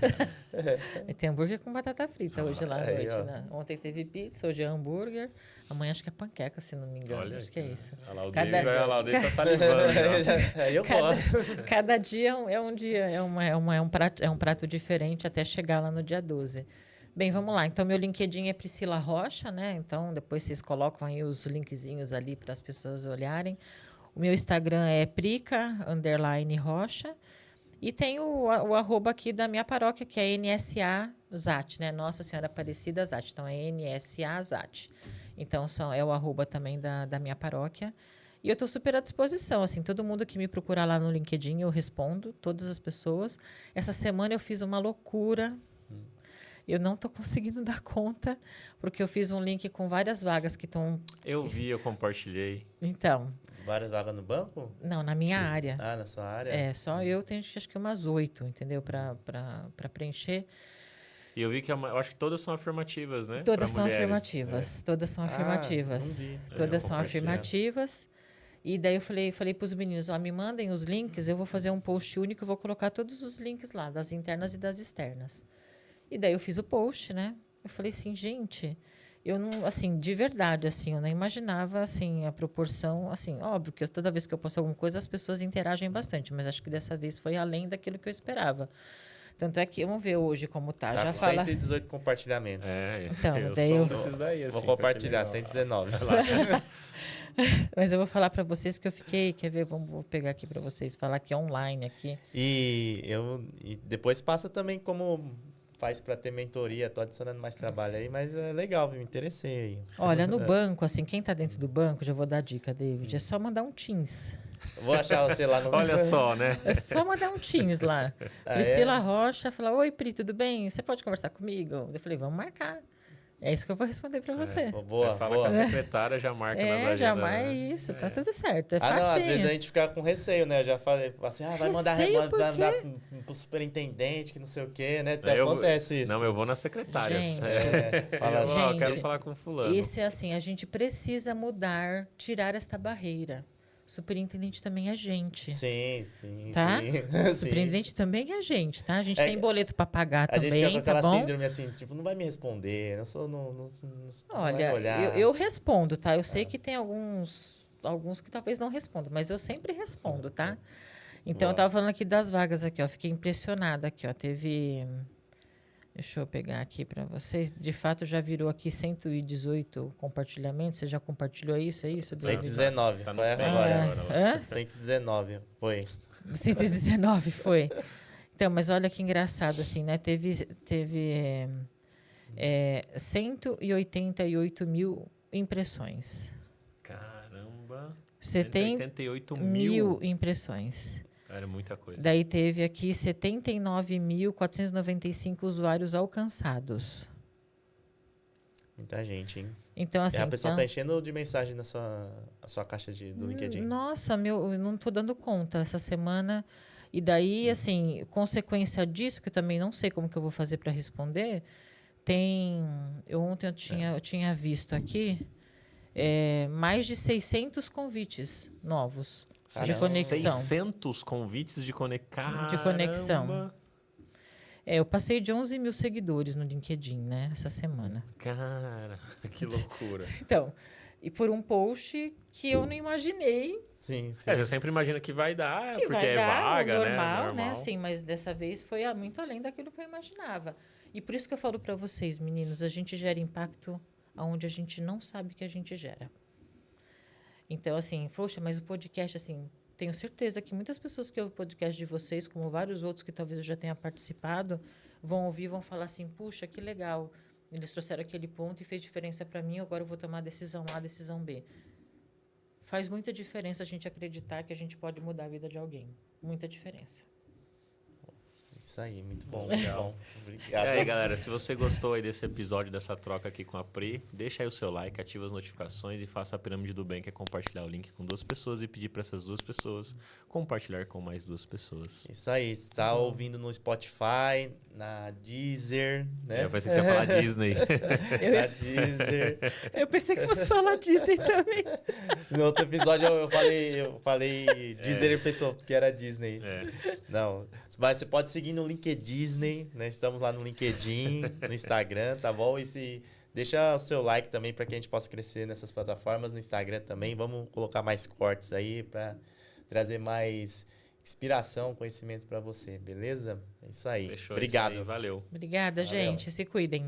S4: E tem hambúrguer com batata frita hoje lá à
S3: aí,
S4: noite,
S3: ó.
S4: né? Ontem teve pizza, hoje é hambúrguer. Amanhã acho que é panqueca, se não me engano.
S2: Olha,
S4: acho que é isso.
S2: Olha lá, o
S4: Cada-
S2: David tá salivando. já.
S3: Aí eu gosto.
S4: Cada dia é um dia, é um prato diferente até chegar lá no dia 12. Bem, vamos lá. Então, meu LinkedIn é Priscila Rocha, né? Então, depois vocês colocam aí os linkzinhos ali para as pessoas olharem. O meu Instagram é prica_rocha. E tem o arroba aqui da minha paróquia, que é NSA Zat, né? Nossa Senhora Aparecida Zat. Então, é NSA Zat. Então, é o arroba também da minha paróquia. E eu estou super à disposição, assim, todo mundo que me procurar lá no LinkedIn, eu respondo, todas as pessoas. Essa semana eu fiz uma loucura. Eu não estou conseguindo dar conta, porque eu fiz um link com várias vagas que estão...
S2: Eu vi, eu compartilhei.
S4: Então,
S3: Várias vagas no banco?
S4: não, na minha área.
S3: Ah, na sua área?
S4: É, só eu tenho acho que umas 8, entendeu? Para preencher.
S2: E eu vi que eu acho que todas são afirmativas, né?
S4: Todas
S2: Pra
S4: são
S2: mulheres.
S4: afirmativas. Todas são afirmativas.
S3: não vi.
S2: Eu
S4: Todas
S2: vou
S4: são
S2: compartilhar.
S4: afirmativas. E daí eu falei para os meninos, ó, me mandem os links, eu vou fazer um post único, eu vou colocar todos os links lá, das internas e das externas. E daí eu fiz o post, né? Eu falei assim, gente, eu não, assim, de verdade, assim, eu não imaginava, assim, a proporção, assim, óbvio que toda vez que eu posto alguma coisa, as pessoas interagem bastante, mas acho que dessa vez foi além daquilo que eu esperava. Tanto é que, vamos ver hoje como tá,
S3: Tá
S4: já
S3: com
S4: fala...
S3: 118 compartilhamentos.
S4: Então,
S2: eu
S4: daí
S2: sou
S4: eu-
S2: um desses daí, assim.
S3: Vou compartilhar,
S2: achei legal.
S3: 119.
S4: Mas eu vou falar para vocês que eu fiquei, quer ver, vou pegar aqui para vocês, falar que é online aqui.
S3: E depois passa também como faz para ter mentoria. Tô adicionando mais trabalho aí, mas é legal, me interessei aí.
S4: Olha, no banco, assim, quem tá dentro do banco, já vou dar a dica, David, é só mandar um Teams.
S3: Vou achar você lá no...
S2: Olha só, né?
S4: É só mandar um Teams lá.
S3: Ah,
S4: Priscila Rocha fala, oi, Pri, tudo bem? Você pode conversar comigo? Eu falei, vamos marcar. É isso que eu vou responder para você.
S3: Boa,
S2: Fala
S3: boa.
S2: com a secretária, já marca nas agendas.
S4: Já marca
S2: né?
S4: isso, tá tudo certo. É
S3: Ah, não, às
S4: facinho.
S3: vezes a gente fica com receio, né? Eu já falei assim, vai mandar
S4: Receio por
S3: mandar
S4: quê?
S3: pro superintendente, que não sei o quê, né?
S2: Aí eu-
S3: Acontece isso.
S2: Não, eu vou na secretária.
S4: Gente.
S3: Fala,
S2: Eu, ó, eu quero
S4: Gente,
S2: falar com fulano.
S4: Esse é assim, a gente precisa mudar, tirar esta barreira. O superintendente também é gente.
S3: Sim, sim,
S4: Tá?
S3: sim.
S4: O superintendente também é gente, tá? A gente
S3: É,
S4: tem boleto para pagar
S3: A gente fica com
S4: também, tá
S3: aquela
S4: bom?
S3: síndrome assim, tipo, não vai me responder, não vai
S4: Olha,
S3: olhar.
S4: eu respondo, tá? Eu sei que tem alguns que talvez não respondam, mas eu sempre respondo, tá? Então,
S3: Boa.
S4: eu tava falando aqui das vagas aqui, ó. Fiquei impressionada aqui, ó. Teve... Deixa eu pegar aqui para vocês. De fato, já virou aqui 118 compartilhamentos. Você já compartilhou isso? É isso? David?
S3: 119,
S2: Tá no
S3: foi
S2: pé
S3: agora.
S2: agora.
S4: Hã?
S3: 119, foi.
S4: 119 foi. Então, mas olha que engraçado, assim, né? Teve 188 mil impressões.
S2: Caramba.
S4: 70
S2: 188
S4: mil impressões.
S2: Era muita coisa.
S4: Daí teve aqui 79.495 usuários alcançados.
S3: Muita gente, hein?
S4: Então, assim...
S3: E a pessoa
S4: então,
S3: tá enchendo de mensagem na sua caixa do LinkedIn.
S4: Nossa, eu não estou dando conta essa semana. E daí, assim, consequência disso, que eu também não sei como que eu vou fazer para responder, ontem eu tinha visto aqui mais de 600 convites novos de
S3: Caramba.
S4: conexão.
S2: 600 convites de conexão.
S4: De conexão. Eu passei de 11 mil seguidores no LinkedIn, né, essa semana.
S2: Cara, que loucura.
S4: Então, e por um post que eu não imaginei
S3: Sim, sim.
S2: Você sempre imagina que vai dar,
S4: que
S2: porque
S4: vai
S2: é
S4: dar
S2: vaga,
S4: normal,
S2: né?
S4: Assim, mas dessa vez foi muito além daquilo que eu imaginava. E por isso que eu falo para vocês, meninos, a gente gera impacto aonde a gente não sabe que a gente gera. Então, assim, poxa, mas o podcast, assim, tenho certeza que muitas pessoas que ouvem o podcast de vocês, como vários outros que talvez eu já tenha participado, vão ouvir e vão falar assim, puxa, que legal, eles trouxeram aquele ponto e fez diferença para mim, agora eu vou tomar a decisão A, a decisão B. Faz muita diferença a gente acreditar que a gente pode mudar a vida de alguém. Muita diferença.
S3: Isso aí, muito bom.
S2: Legal.
S3: Muito bom.
S2: E
S3: Obrigado.
S2: aí, galera, se você gostou aí desse episódio, dessa troca aqui com a Pri, deixa aí o seu like, ativa as notificações e faça a pirâmide do bem, que é compartilhar o link com 2 pessoas e pedir para essas 2 pessoas compartilhar com mais 2 pessoas.
S3: Isso aí, está ouvindo no Spotify, na Deezer, né?
S2: Eu pensei que você ia falar Disney.
S3: Na Deezer.
S4: Eu pensei que fosse falar Disney também.
S3: No outro episódio eu falei Deezer e pensou que era Disney. Não, mas você pode seguir no LinkedIn, né? Estamos lá no LinkedIn, no Instagram, tá bom? E deixa o seu like também para que a gente possa crescer nessas plataformas, no Instagram também. Vamos colocar mais cortes aí para trazer mais inspiração, conhecimento para você, beleza? É isso aí.
S2: Fechou,
S3: Obrigado.
S2: isso aí, valeu.
S4: Obrigada,
S3: Valeu.
S4: gente. Se cuidem.